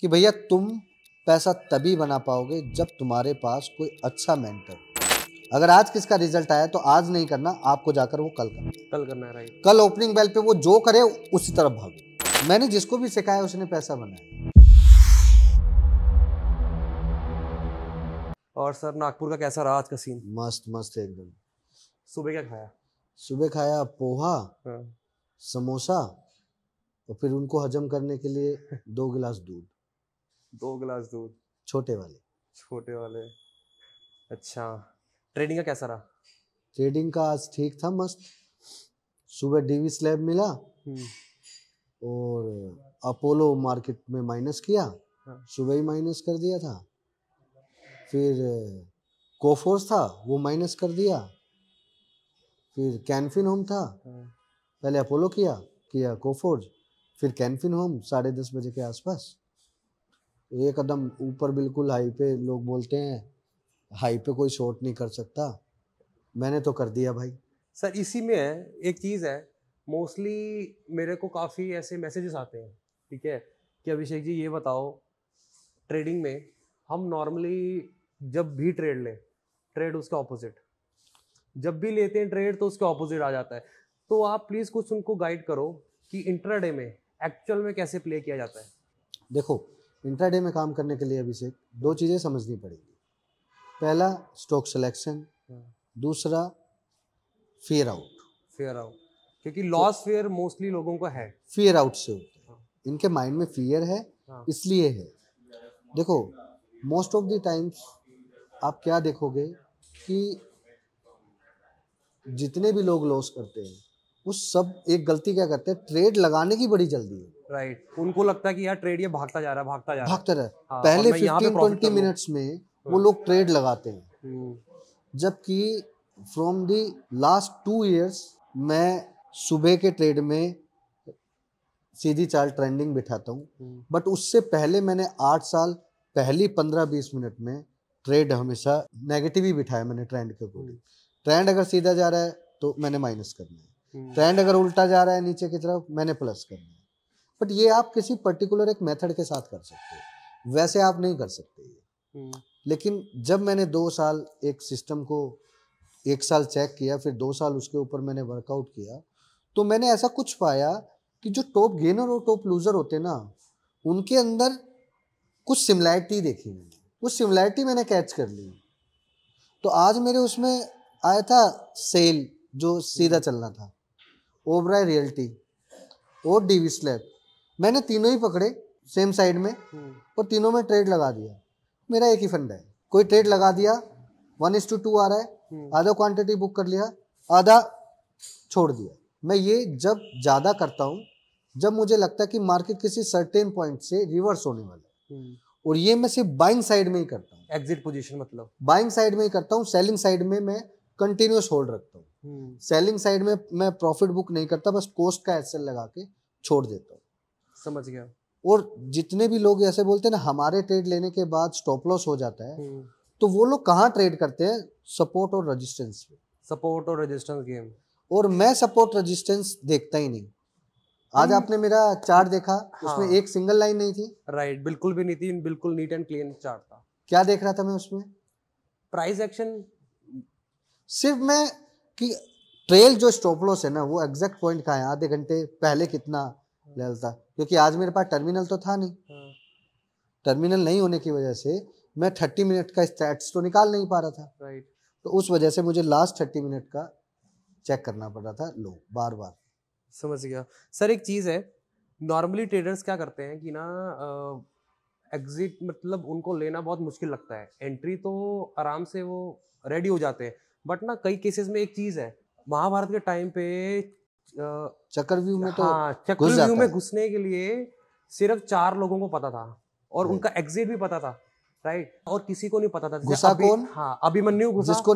कि भैया तुम पैसा तभी बना पाओगे जब तुम्हारे पास कोई अच्छा मेंटर हो। अगर आज किसका रिजल्ट आया तो आज नहीं करना, आपको जाकर वो कल करना है। राइट। कल ओपनिंग बेल पे वो जो करे उसी तरफ भागो। मैंने जिसको भी सिखाया उसने पैसा बनाया। और सर नागपुर का कैसा रहा आज का सीन? मस्त मस्त एकदम। सुबह क्या खाया? सुबह खाया पोहा, हाँ। समोसा, और फिर उनको हजम करने के लिए 2 गिलास दूध। 2 गिलास दूध? छोटे वाले। छोटे वाले। अच्छा, ट्रेडिंग का कैसा रहा? ट्रेडिंग का आज ठीक था, मस्त। सुबह डीवी स्लैब मिला और अपोलो मार्केट में माइनस किया। हाँ। सुबह ही माइनस कर दिया था। फिर कोफोर्स था वो माइनस कर दिया। फिर कैनफिन होम था, पहले अपोलो किया कोफोर्स, फिर कैनफिन होम 10:30 बजे के आसपास एक कदम ऊपर बिल्कुल हाई पे। लोग बोलते हैं हाई पे कोई शॉर्ट नहीं कर सकता, मैंने तो कर दिया भाई। सर इसी में है एक चीज़ है, मोस्टली मेरे को काफ़ी ऐसे मैसेजेस आते हैं, ठीक है, कि अभिषेक जी ये बताओ, ट्रेडिंग में हम नॉर्मली जब भी ट्रेड लें, ट्रेड उसका ऑपोजिट, जब भी लेते हैं ट्रेड तो उसके ऑपोजिट आ जाता है। तो आप प्लीज़ कुछ उनको गाइड करो कि इंट्राडे में एक्चुअल में कैसे प्ले किया जाता है। देखो, इंट्राडे में काम करने के लिए अभिषेक 2 चीज़ें समझनी पड़ेगी। पहला स्टॉक सिलेक्शन, दूसरा फेयर आउट, क्योंकि लॉस फेयर मोस्टली लोगों को है। फेयर आउट से होता है, इनके माइंड में फियर है, इसलिए है। देखो, मोस्ट ऑफ द टाइम्स आप क्या देखोगे कि जितने भी लोग लॉस करते हैं वो सब एक गलती क्या करते हैं, ट्रेड लगाने की बड़ी जल्दी है। राइट। उनको लगता है कि यार ट्रेड ये भागता जा रहा है। हाँ, पहले 15-20 मिनट्स में वो लोग ट्रेड लगाते हैं, जबकि फ्रॉम दी लास्ट 2 इयर्स मैं सुबह के ट्रेड में सीधी चाल ट्रेंडिंग बिठाता हूँ। बट उससे पहले मैंने 8 साल पहली 15-20 मिनट में ट्रेड हमेशा नेगेटिव ही बिठाया मैंने ट्रेंड के अकॉर्डिंग। ट्रेंड अगर सीधा जा रहा है तो मैंने माइनस करना है, ट्रेंड अगर उल्टा जा रहा है नीचे की तरफ मैंने प्लस करना है। बट ये आप किसी पर्टिकुलर एक मेथड के साथ कर सकते हो, वैसे आप नहीं कर सकते ये। लेकिन जब मैंने 2 साल एक सिस्टम को 1 साल चेक किया, फिर 2 साल उसके ऊपर मैंने वर्कआउट किया, तो मैंने ऐसा कुछ पाया कि जो टॉप गेनर और टॉप लूजर होते ना, उनके अंदर कुछ सिमिलैरिटी देखी मैंने, कुछ सिमिलैरिटी मैंने कैच कर ली। तो आज मेरे उसमें आया था सेल जो सीधा चलना था, ओबराय रियल्टी और डीवी स्लैब, मैंने तीनों ही पकड़े सेम साइड में और तीनों में ट्रेड लगा दिया। मेरा एक ही फंडा है, कोई ट्रेड लगा दिया 1:2 आ रहा है, आधा क्वांटिटी बुक कर लिया, आधा छोड़ दिया। मैं ये जब ज़्यादा करता हूँ जब मुझे लगता है कि मार्केट किसी सर्टेन पॉइंट से रिवर्स होने वाला है, और ये मैं सिर्फ बाइंग साइड में ही करता हूँ। एग्जिट पोजीशन मतलब बाइंग साइड में ही करता हूँ, सेलिंग साइड में मैं कंटिन्यूस होल्ड रखता हूँ। सेलिंग साइड में मैं प्रॉफिट बुक नहीं करता, बस कोस्ट का एसएल लगा के छोड़ देता हूँ। समझ गया। और जितने भी लोग ऐसे बोलते हैं ना हमारे ट्रेड लेने के बाद स्टॉप लॉस हो जाता है, तो वो लोग कहाँ ट्रेड करते हैं? सपोर्ट और रेजिस्टेंस पे। सपोर्ट और रेजिस्टेंस गेम। और मैं सपोर्ट रेजिस्टेंस देखता ही नहीं। आज आपने मेरा चार्ट देखा, उसमें एक सिंगल लाइन नहीं थी। राइट, बिल्कुल भी नहीं थी, बिल्कुल नीट एंड क्लीन चार्ट था। क्या देख रहा था मैं उसमें? Price action. सिर्फ मैं कि ट्रेल जो स्टॉप लॉस है ना, वो एग्जैक्ट पॉइंट कहाँ है, आधे घंटे पहले कितना लेवल था, क्योंकि आज मेरे पास टर्मिनल तो था नहीं। टर्मिनल नहीं होने की वजह से मैं 30 मिनट का स्टैट्स तो निकाल नहीं पा रहा था। राइट। तो उस वजह से मुझे लास्ट 30 मिनट का चेक करना पड़ रहा था लो बार बार। समझ गया। सर एक चीज़ है, नॉर्मली ट्रेडर्स क्या करते हैं कि ना एग्जिट मतलब उनको लेना बहुत मुश्किल लगता है, एंट्री तो आराम से वो रेडी हो जाते हैं, बट ना कई केसेस में एक चीज़ है, महाभारत के टाइम पे चक्रव्यूह में तो चक्रव्यूह में घुसने के लिए सिर्फ 4 लोगों को पता था और उनका एग्जिट भी पता था। राइट। और किसी को नहीं पता था। घुसा कौन? हाँ, अभिमन्यु घुसा, जिसको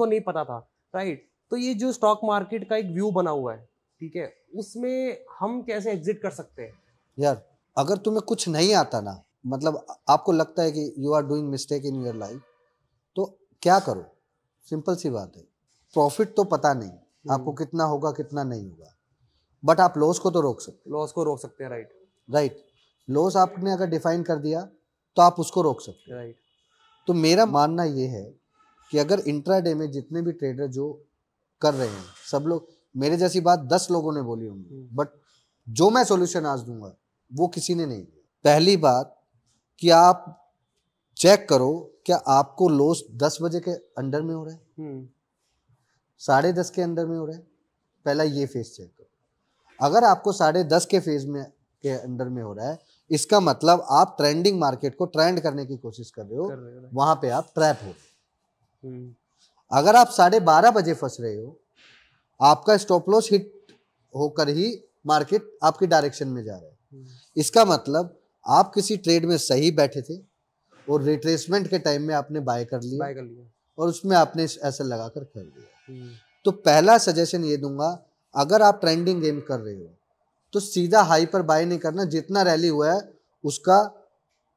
नहीं पता था। राइट। तो ये जो स्टॉक मार्केट का एक व्यू बना हुआ है, ठीक है, उसमें हम कैसे एग्जिट कर सकते हैं? यार अगर तुम्हें कुछ नहीं आता ना, मतलब आपको लगता है कि you are doing mistake in your life, तो क्या करो? सिंपल सी बात है, प्रॉफिट तो पता नहीं आपको कितना होगा कितना नहीं होगा, बट आप लॉस को तो रोक सकते हैं। लॉस को रोक सकते हैं। राइट। लॉस आपने अगर डिफाइन कर दिया तो आप उसको रोक सकते हो। राइट। तो मेरा मानना ये है कि अगर इंट्राडे में जितने भी ट्रेडर जो कर रहे हैं, सब लोग, मेरे जैसी बात 10 लोगों ने बोली होंगी, बट जो मैं सॉल्यूशन आज दूंगा वो किसी ने नहीं दिया। पहली बात कि आप चेक करो क्या आपको लॉस 10 बजे के अंडर में हो रहा है, 10:30 के अंदर में हो रहा है। पहला ये फेज चेक करो। अगर आपको 10:30 के फेज में के अंदर में हो रहा है, इसका मतलब आप ट्रेंडिंग मार्केट को ट्रेंड करने की कोशिश कर रहे हो, वहां पे आप ट्रैप हो। अगर आप 12:30 बजे फंस रहे हो, आपका स्टॉप लॉस हिट होकर ही मार्केट आपकी डायरेक्शन में जा रहा है, इसका मतलब आप किसी ट्रेड में सही बैठे थे और रिट्रेसमेंट के टाइम में आपने बाय कर लिया और उसमें आपने ऐसा लगाकर कर दिया। तो पहला सजेशन ये दूंगा, अगर आप ट्रेंडिंग गेम कर रहे हो तो सीधा हाई पर बाय नहीं करना। जितना रैली हुआ है उसका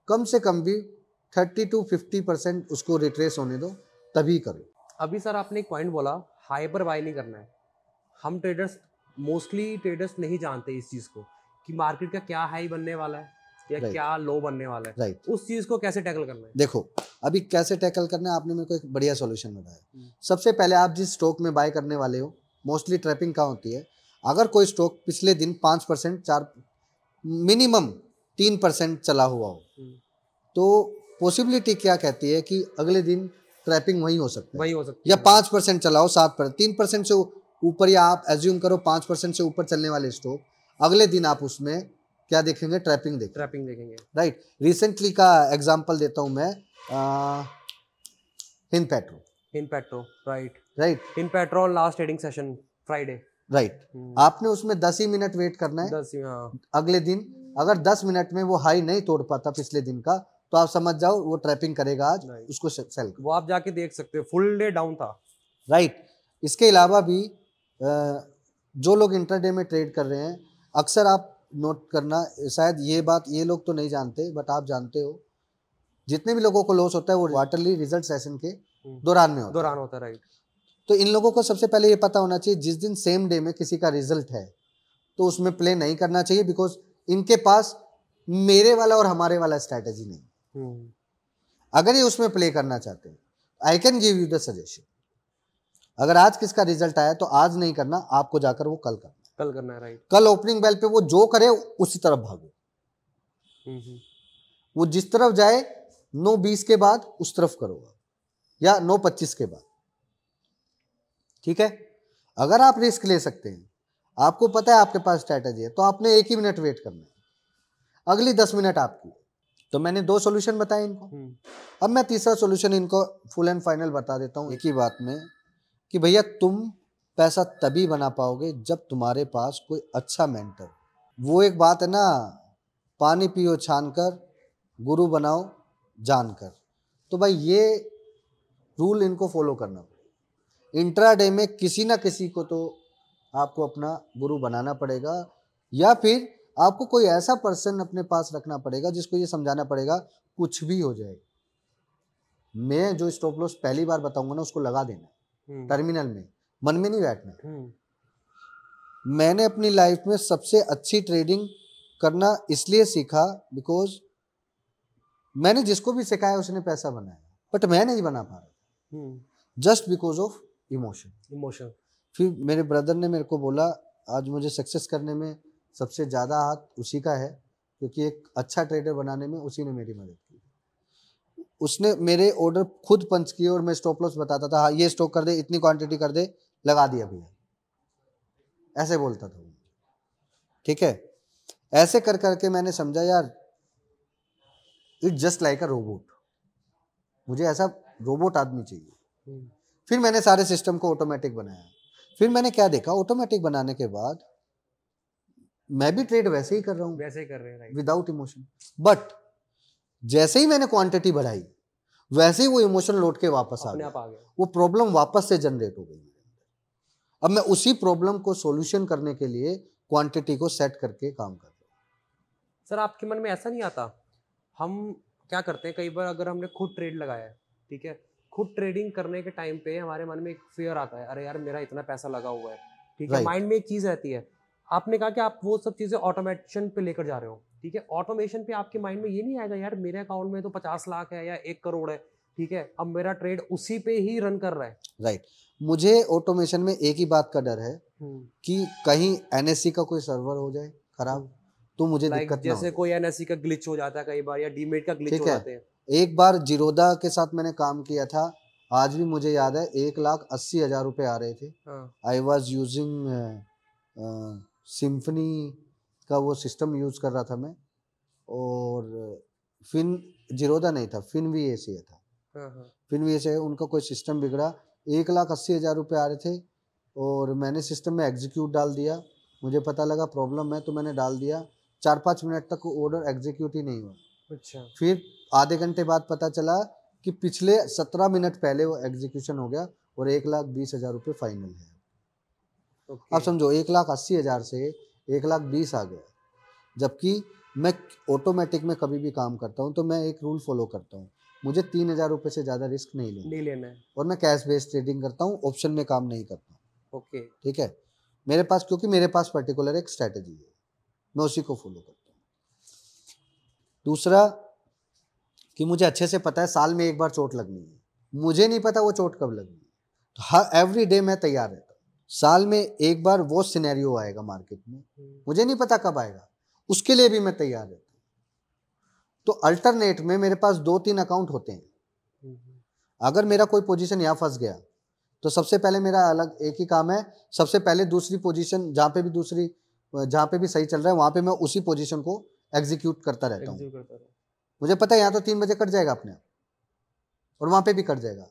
कम से कम भी 30 to 50% उसको रिट्रेस होने दो, तभी करो। अभी सर आपने एक पॉइंट बोला, हाई पर बाय नहीं करना है। हम ट्रेडर्स, मोस्टली ट्रेडर्स नहीं जानते इस चीज़ को कि मार्केट का क्या हाई बनने वाला है या क्या लो बनने वाला है। राइट। उस चीज़ को कैसे टैकल करना है? देखो, अभी कैसे टैकल करना है, आपने मेरे को एक बढ़िया सॉल्यूशन बताया। सबसे पहले आप जिस स्टॉक में बाय करने वाले हो, मोस्टली ट्रैपिंग कहाँ होती है, अगर कोई स्टॉक पिछले दिन 5%, 4, मिनिमम 3% चला हुआ हो, तो पॉसिबिलिटी क्या कहती है कि अगले दिन ट्रैपिंग वही हो सकता है, या 5% चला हो, 7%, 3% से ऊपर, या आप एज्यूम करो 5% से ऊपर चलने वाले स्टॉक, अगले दिन आप उसमें क्या देखेंगे, ट्रैपिंग देखेंगे। राइट। रिसेंटली का एग्जांपल देता हूं मैं, Hindpetro. Right. Hindpetro last trading session Friday. Right. आपने उसमें 10 ही मिनट वेट करना है। 10 ही, हाँ। अगले दिन अगर 10 मिनट में वो हाई नहीं तोड़ पाता पिछले दिन का, तो आप समझ जाओ वो ट्रैपिंग करेगा आज, उसको सेल। वो आप जाके देख सकते हो, फुल डे डाउन था। राइट। इसके अलावा भी जो लोग इंट्राडे में ट्रेड कर रहे हैं, अक्सर आप नोट करना, शायद ये बात ये लोग तो नहीं जानते, बट आप जानते हो, जितने भी लोगों को लॉस होता है वो क्वार्टरली रिजल्ट सेशन के दौरान में होता है। राइट। तो इन लोगों को सबसे पहले ये पता होना चाहिए, जिस दिन सेम डे में किसी का रिजल्ट है तो उसमें प्ले नहीं करना चाहिए, बिकॉज इनके पास मेरे वाला और हमारे वाला स्ट्रैटेजी नहीं। अगर ये उसमें प्ले करना चाहते हैं, I can give you the suggestion, अगर आज किसका रिजल्ट आया तो आज नहीं करना, आपको जाकर वो कल करना है। राइट। कल ओपनिंग बेल पे वो जो करे उसी तरफ भागो। वो जिस तरफ जाए 9:20 के बाद उस तरफ करोगा, या 9:25 के बाद। ठीक है। अगर आप रिस्क ले सकते हैं, आपको पता है आपके पास स्ट्रैटेजी है, तो आपने 1 ही मिनट वेट करना है, अगली 10 मिनट आपकी। तो मैंने 2 सॉल्यूशन बताए इनको। अब मैं तीसरा सॉल्यूशन इनको फुल एंड फाइनल बता देता हूँ एक ही बात में, कि भैया तुम पैसा तभी बना पाओगे जब तुम्हारे पास कोई अच्छा मेंटर। वो एक बात है ना, पानी पियो छान कर, गुरु बनाओ जानकर। तो भाई ये रूल इनको फॉलो करना पड़ेगा। इंट्राडे में किसी ना किसी को तो आपको अपना गुरु बनाना पड़ेगा, या फिर आपको कोई ऐसा पर्सन अपने पास रखना पड़ेगा जिसको ये समझाना पड़ेगा कुछ भी हो जाए, मैं जो स्टॉप लॉस पहली बार बताऊंगा ना उसको लगा देना टर्मिनल में, मन में नहीं बैठना। मैंने अपनी लाइफ में सबसे अच्छी ट्रेडिंग करना इसलिए सीखा बिकॉज मैंने जिसको भी सिखाया उसने पैसा बनाया, बट मैं नहीं बना पा रहा, जस्ट बिकॉज ऑफ इमोशन। फिर मेरे ब्रदर ने मेरे को बोला, आज मुझे सक्सेस करने में सबसे ज़्यादा हाथ उसी का है, क्योंकि एक अच्छा ट्रेडर बनाने में उसी ने मेरी मदद की। उसने मेरे ऑर्डर खुद पंच किए और मैं स्टॉप लॉस बताता था, हाँ ये स्टॉक कर दे, इतनी क्वांटिटी कर दे, लगा दिया भैया, ऐसे बोलता था। ठीक है। ऐसे कर करके मैंने समझा यार it's just like a robot, मुझे ऐसा रोबोट आदमी चाहिए। फिर मैंने सारे सिस्टम को ऑटोमेटिक बनाया। फिर मैंने क्या देखा, ऑटोमेटिक बनाने के बाद मैं भी ट्रेड वैसे ही कर रहा हूँ, वैसे ही कर रहे हैं विदाउट इमोशन। बट जैसे ही मैंने क्वांटिटी बढ़ाई वैसे ही वो इमोशन लौट के वापस आ गया, वो प्रॉब्लम वापस से जनरेट हो गई। अब मैं उसी प्रॉब्लम को सॉल्यूशन करने के लिए क्वांटिटी को सेट करके काम कर रहा हूँ। सर आपके मन में ऐसा नहीं आता, हम क्या करते हैं कई बार, अगर हमने खुद ट्रेड लगाया है, ठीक है, खुद ट्रेडिंग करने के टाइम पे हमारे मन में एक फियर आता है, अरे यार मेरा इतना पैसा लगा हुआ है, ठीक है, माइंड में एक चीज रहती है। आपने कहा कि आप वो सब चीजें ऑटोमेशन पे लेकर जा रहे हो, ठीक है, ऑटोमेशन पे आपके माइंड में ये नहीं आएगा यार मेरे अकाउंट में तो 50 लाख है या 1 करोड़ है, ठीक है, अब मेरा ट्रेड उसी पे ही रन कर रहा है। राइट। मुझे ऑटोमेशन में एक ही बात का डर है कि कहीं एनएससी का कोई सर्वर हो जाए खराब, तो मुझे दिक्कत ना हो। जैसे कोई एनएससी का ग्लिच हो जाता है कई बार, या डीमेट का ग्लिच हो जाते हैं। एक बार जीरोधा के साथ मैंने काम किया था, आज भी मुझे याद है, 1,80,000 रुपए आ रहे थे। आई वॉज यूजिंग सिम्फनी का वो सिस्टम यूज कर रहा था मैं, और फिन जीरोधा नहीं था, फिन वी एशिया था। फिन वी एशिया उनका कोई सिस्टम बिगड़ा, 1,80,000 रुपये आ रहे थे, और मैंने सिस्टम में एग्जीक्यूट डाल दिया। मुझे पता लगा प्रॉब्लम है तो मैंने डाल दिया, 4-5 मिनट तक ऑर्डर एग्जीक्यूट ही नहीं हुआ। अच्छा। फिर आधे घंटे बाद पता चला कि पिछले 17 मिनट पहले वो एग्जीक्यूशन हो गया, और 1,20,000 रुपये फाइनल है। अब समझो 1,80,000 से 1,20,000 आ गया। जबकि मैं ऑटोमेटिक में कभी भी काम करता हूँ तो मैं एक रूल फॉलो करता हूँ, मुझे 3,000 रुपये से ज़्यादा रिस्क नहीं लेना है, और मैं कैश बेस्ड ट्रेडिंग करता हूँ, ऑप्शन में काम नहीं करता हूँ। ओके, ठीक है, मेरे पास, क्योंकि मेरे पास पर्टिकुलर एक स्ट्रैटेजी है, मैं उसी को फॉलो करता हूँ। दूसरा कि मुझे अच्छे से पता है साल में एक बार चोट लगनी है, मुझे नहीं पता वो चोट कब लगनी है, तो हर एवरी डे मैं तैयार रहता हूँ। साल में एक बार वो सिनेरियो आएगा मार्केट में, मुझे नहीं पता कब आएगा, उसके लिए भी मैं तैयार रहता हूँ। तो अल्टरनेट में मेरे पास 2-3 अकाउंट होते हैं। अगर मेरा कोई पोजीशन यहाँ फंस गया तो सबसे पहले मेरा अलग एक ही काम है, सबसे पहले दूसरी पोजीशन जहाँ पे भी सही चल रहा है वहाँ पे मैं उसी पोजीशन को एग्जीक्यूट करता रहता हूँ। मुझे पता है यहाँ तो 3 बजे कट जाएगा अपने आप, और वहाँ पे भी कट जाएगा।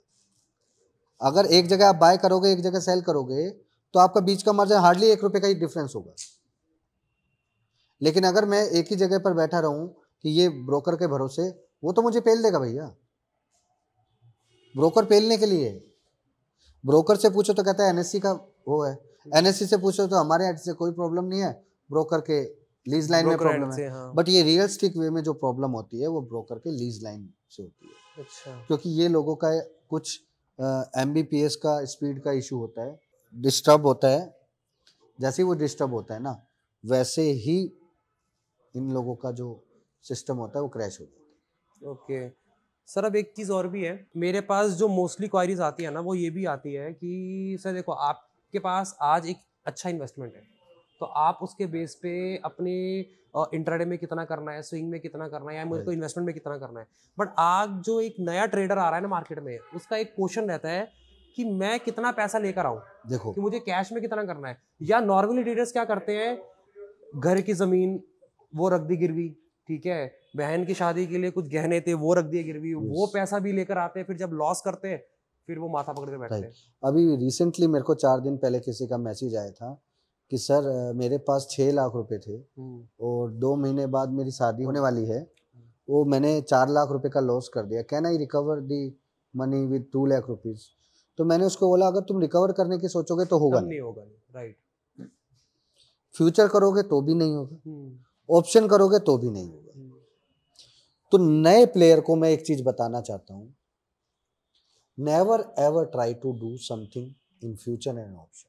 अगर एक जगह आप बाय करोगे, एक जगह सेल करोगे, तो आपका बीच का मार्जिन हार्डली 1 रुपये का ही डिफरेंस होगा। लेकिन अगर मैं एक ही जगह पर बैठा रहूं कि ये ब्रोकर के भरोसे, वो तो मुझे पेल देगा भैया। ब्रोकर पेलने के लिए, ब्रोकर से पूछो तो कहता है एनएससी का वो है, एनएससी से पूछो तो हमारे एंड से कोई प्रॉब्लम नहीं है, ब्रोकर के लीज लाइन में प्रॉब्लम है। हाँ। बट ये रियलिस्टिक वे में जो प्रॉब्लम होती है वो ब्रोकर के लीज लाइन से होती है। अच्छा। क्योंकि ये लोगों का कुछ एमबीपीएस का स्पीड का इशू होता है, डिस्टर्ब होता है। जैसे ही वो डिस्टर्ब होता है ना, वैसे ही इन लोगों का जो सिस्टम होता है वो क्रैश हो जाता है। ओके सर, अब एक चीज़ और भी है, मेरे पास जो मोस्टली क्वायरीज आती है ना, वो ये भी आती है कि सर देखो आपके पास आज एक अच्छा इन्वेस्टमेंट है, तो आप उसके बेस पे अपने इंट्राडे में कितना करना है, स्विंग में कितना करना है, या मुझे को इन्वेस्टमेंट में कितना करना है। बट आज जो एक नया ट्रेडर आ रहा है ना मार्केट में, उसका एक क्वेश्चन रहता है कि मैं कितना पैसा लेकर आऊँ, देखो कि मुझे कैश में कितना करना है। या नॉर्मली ट्रेडर्स क्या करते हैं, घर की जमीन वो रख दी गिरवी, ठीक है, बहन की शादी के लिए कुछ गहने थे वो रख दिए गिरवी, वो पैसा भी लेकर आते हैं, फिर जब लॉस करते हैं फिर वो माथा पकड़ के बैठते हैं। अभी रिसेंटली मेरे को 4 दिन पहले किसी का मैसेज आया था कि सर मेरे पास 6 लाख रुपए थे और 2 महीने बाद मेरी शादी होने वाली है, वो मैंने 4 लाख रुपए का लॉस कर दिया, can I recover the money with 2 lakh rupees. तो मैंने उसको बोला अगर तुम रिकवर करने की सोचोगे तो होगा नहीं, होगा नहीं, राइट। फ्यूचर करोगे तो भी नहीं होगा, ऑप्शन करोगे तो भी नहीं होगा। तो नए प्लेयर को मैं एक चीज बताना चाहता हूं, never ever try to do something in future and option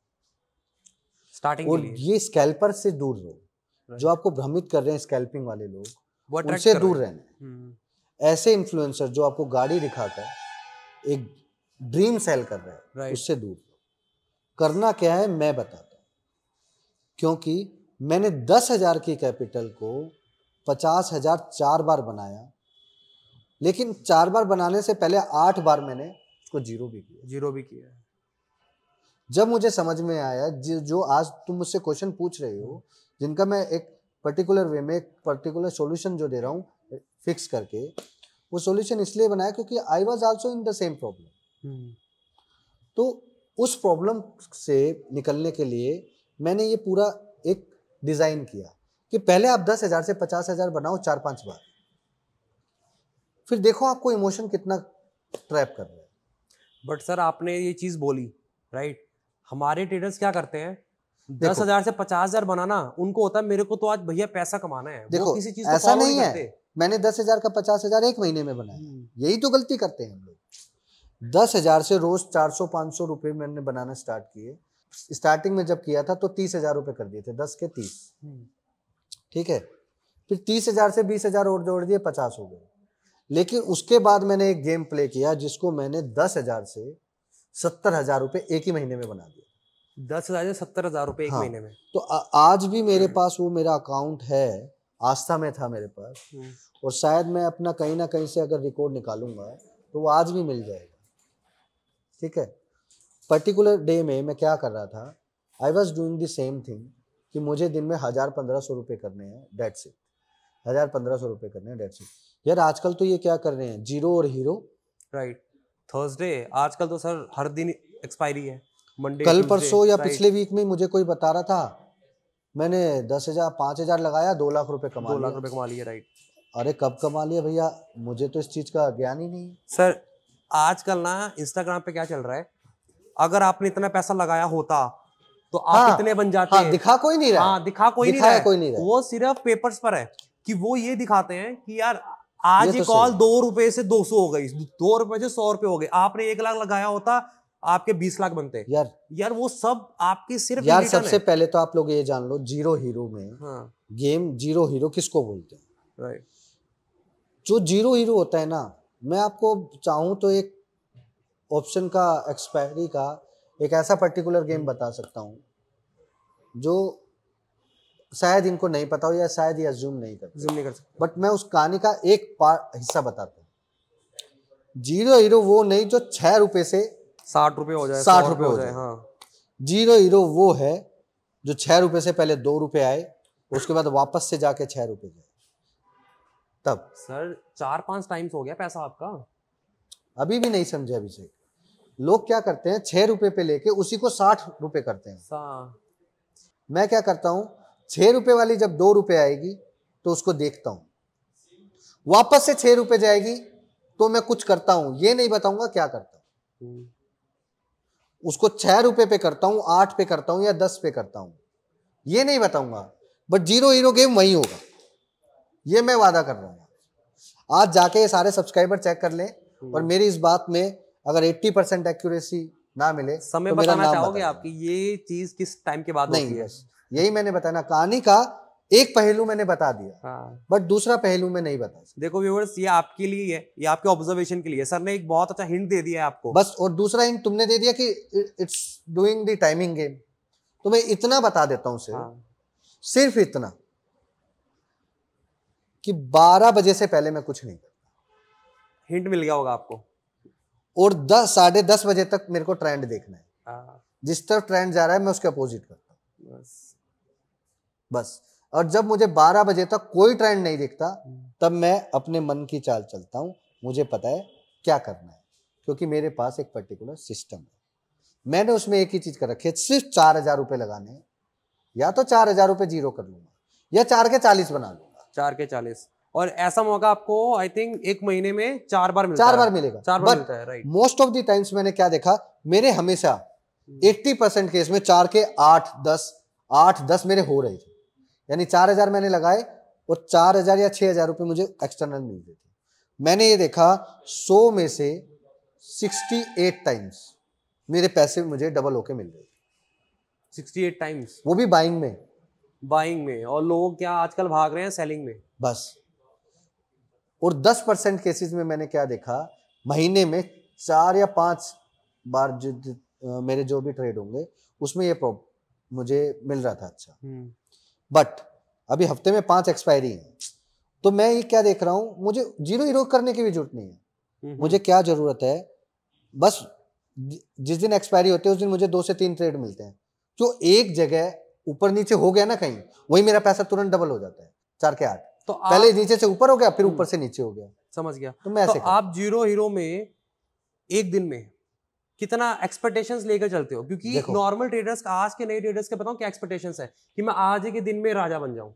starting और ये स्कैल्पर से दूर रहो। जो आपको भ्रमित कर रहे हैं स्कैल्पिंग वाले लोग, उनसे दूर रहना। ऐसे इन्फ्लुएंसर जो आपको गाड़ी दिखाकर एक ड्रीम सेल कर रहे हैं, उससे दूर करना क्या है मैं बताता हूं। क्योंकि मैंने 10,000 की कैपिटल को 50,000 4 बार बनाया, लेकिन 4 बार बनाने से पहले 8 बार मैंने उसको जीरो भी किया। जब मुझे समझ में आया, जो आज तुम मुझसे क्वेश्चन पूछ रहे हो, जिनका मैं एक पर्टिकुलर वे में एक पर्टिकुलर सॉल्यूशन जो दे रहा हूँ फिक्स करके, वो सॉल्यूशन इसलिए बनाया क्योंकि I was also in the same problem. तो उस प्रॉब्लम से निकलने के लिए मैंने ये पूरा एक डिजाइन किया कि पहले आप 10,000 से 50,000 बनाओ 4-5 बार, फिर देखो आपको इमोशन कितना ट्रैप कर रहा है। बट सर आपने ये चीज बोली, राइट, हमारे ट्रेडर्स क्या करते हैं, 10,000 से 50,000 बनाना उनको होता है मेरे को तो आज भैया पैसा कमाना है। देखो, वो किसी चीज को ऐसा फॉलो नहीं करते। है मैंने 10,000 का 50,000 एक महीने में बनाया, यही तो गलती करते हैं हम लोग। 10,000 से रोज 400-500 रुपए मैंने बनाना स्टार्ट किए। स्टार्टिंग में जब किया था तो 30,000 रुपए कर दिए थे, 10 के 30, ठीक है। फिर 30,000 से 20,000 और जोड़ दिए, 50 हो गए। लेकिन उसके बाद मैंने एक गेम प्ले किया जिसको मैंने 10,000 से 70,000 रुपए एक ही महीने में बना दिया। 10,000 से 70,000 रुपए एक हाँ, महीने में। तो आज भी मेरे पास वो मेरा अकाउंट है, आस्था में था मेरे पास, और शायद मैं अपना कहीं ना कहीं से अगर रिकॉर्ड निकालूंगा तो वो आज भी मिल जाएगा। ठीक है, पर्टिकुलर डे में मैं क्या कर रहा था, I was doing the same thing कि मुझे दिन में 1,000-1,500 रुपए करने हैं, डेट्स इट। 1,000-1,500 रुपए करने हैं, डेट्स इट। यार आजकल तो ये क्या कर रहे हैं, जीरो और हीरो। राइट, थर्सडे आजकल तो सर हर दिन एक्सपायरी है, मंडे कल परसों या पिछले वीक में मुझे कोई बता रहा था, मैंने 10,000 5,000 लगाया, 2 लाख रुपए कमा लिया। 2 लाख रुपए कमा लिए। राइट, अरे कब कमा लिया भैया, मुझे तो इस चीज का ज्ञान ही नहीं। सर आजकल ना इंस्टाग्राम पे क्या चल रहा है, अगर आपने इतना पैसा लगाया होता तो आप इतने बन जाते। हाँ, दिखा कोई नहीं रहा। हाँ, दिखा कोई नहीं रहा। कोई नहीं रहा। वो सिर्फ पेपर्स पर है कि वो ये दिखाते हैं कि यार आज ये कॉल 2 रुपए से 200 हो गई, 2 रुपए से 100 रुपए हो गए, आपने 1 लाख लगाया होता आपके 20 लाख बनते। यार वो सब आपके सिर्फ यार सबसे पहले तो आप लोग ये जान लो, जीरो हीरो में गेम जीरो हीरो किसको बोलते हैं? राइट, जो जीरो हीरो होता है ना, मैं आपको चाहूं तो एक ऑप्शन का एक्सपायरी का एक ऐसा पर्टिकुलर गेम बता सकता हूं जो शायद इनको नहीं पता हो या शायद ये अज्यूम नहीं कर सकते, बट मैं उस कहानी का एक हिस्सा बताता हूँ। जीरो हीरो वो नहीं जो 6 रुपए से 60 रुपए हो जाए, 60 रुपए हो जाए। हाँ, जीरो हीरो वो है जो 6 रुपए से पहले 2 रुपए आए, उसके बाद वापस से जाके 6 रुपए जाए। तब सर 4-5 टाइम्स हो गया पैसा आपका। अभी भी नहीं समझे अभिषेक, लोग क्या करते हैं 6 रुपए पे लेके उसी को 60 रुपए करते हैं। मैं क्या करता हूं, 6 रुपए वाली जब 2 रुपए आएगी तो उसको देखता हूं, वापस से 6 रुपए जाएगी तो मैं कुछ करता हूं, ये नहीं बताऊंगा क्या करता हूं। उसको 6 रुपए पे करता हूं, 8 पे करता हूं या 10 पे करता हूं, ये नहीं बताऊंगा, बट जीरो हीरो गेम वही होगा, ये मैं वादा कर रहा हूं। आज जाके ये सारे सब्सक्राइबर चेक कर लें, और मेरी इस बात में अगर 80% एक्यूरेसी ना मिले, समय तो बताना चाहोगे आपकी ये चीज किस टाइम के बाद होती है? बस यही मैंने बताना, कहानी का एक पहलू मैंने बता दिया, बट दूसरा पहलू मैं नहीं बता सकता। देखो व्यूअर्स, ये आपके लिए है, ये आपके ऑब्जर्वेशन के लिए। सर ने एक बहुत अच्छा हिंट दे दिया है आपको बस, और दूसरा हिंट तुमने दे दिया कि it's doing the timing game. तो मैं इतना बता देता हूं सिर्फ इतना कि 12 बजे से पहले मैं कुछ नहीं करता। हिंट मिल गया होगा आपको। और 10 साढ़े 10 बजे तक मेरे को ट्रेंड देखना है, जिस तरफ ट्रेंड जा रहा है मैं उसके अपोजिट करता हूँ, बस। और जब मुझे 12 बजे तक कोई ट्रेंड नहीं दिखता, तब मैं अपने मन की चाल चलता हूँ, मुझे पता है क्या करना है, क्योंकि मेरे पास एक पर्टिकुलर सिस्टम है। मैंने उसमें एक ही चीज कर रखी है, सिर्फ 4,000 रुपए लगाने हैं, या तो 4,000 रुपए जीरो कर लूंगा या 4 के 40 बना लूंगा। 4 के 40, और ऐसा मौका आपको आई थिंक एक महीने में 4 बार मिलता है। 4 बार मिलेगा, 4 बार मिलता है। Right, most of the times मैंने क्या देखा, मेरे हमेशा 80% केस में 4 के 8-10 मेरे हो रहे थे, यानी 4,000 मैंने लगाए और 4,000 या 6,000 रुपए मुझे एक्सटर्नल मिल रहे थे। मैंने ये देखा 100 में से 68 टाइम्स मेरे पैसे मुझे डबल होके मिल रहे थे। 68 टाइम्स, वो भी बाइंग में। और लोग क्या आजकल भाग रहे हैं सेलिंग में, बस। और 10% केसेस में मैंने क्या देखा, महीने में 4 या 5 बार मेरे जो भी ट्रेड होंगे उसमें ये मुझे मिल रहा था अच्छा। बट अभी हफ्ते में 5 एक्सपायरी है, तो मैं ये क्या देख रहा हूं, मुझे जीरो हीरो करने की भी जरूरत नहीं है। मुझे क्या जरूरत है, बस जिस दिन एक्सपायरी होती है उस दिन मुझे 2 से 3 ट्रेड मिलते हैं, जो एक जगह ऊपर नीचे हो गया ना कहीं, वही मेरा पैसा तुरंत डबल हो जाता है। 4 के 8 तो पहले नीचे से ऊपर हो गया, फिर ऊपर से नीचे हो गया। समझ गया। तो मैं ऐसे आप जीरो हीरो में एक दिन में कितना एक्सपेक्टेशंस लेकर चलते हो? क्योंकि नॉर्मल ट्रेडर्स का, आज के नए ट्रेडर्स के बताऊं क्या एक्सपेक्टेशंस है कि मैं आज के दिन में राजा बन जाऊं।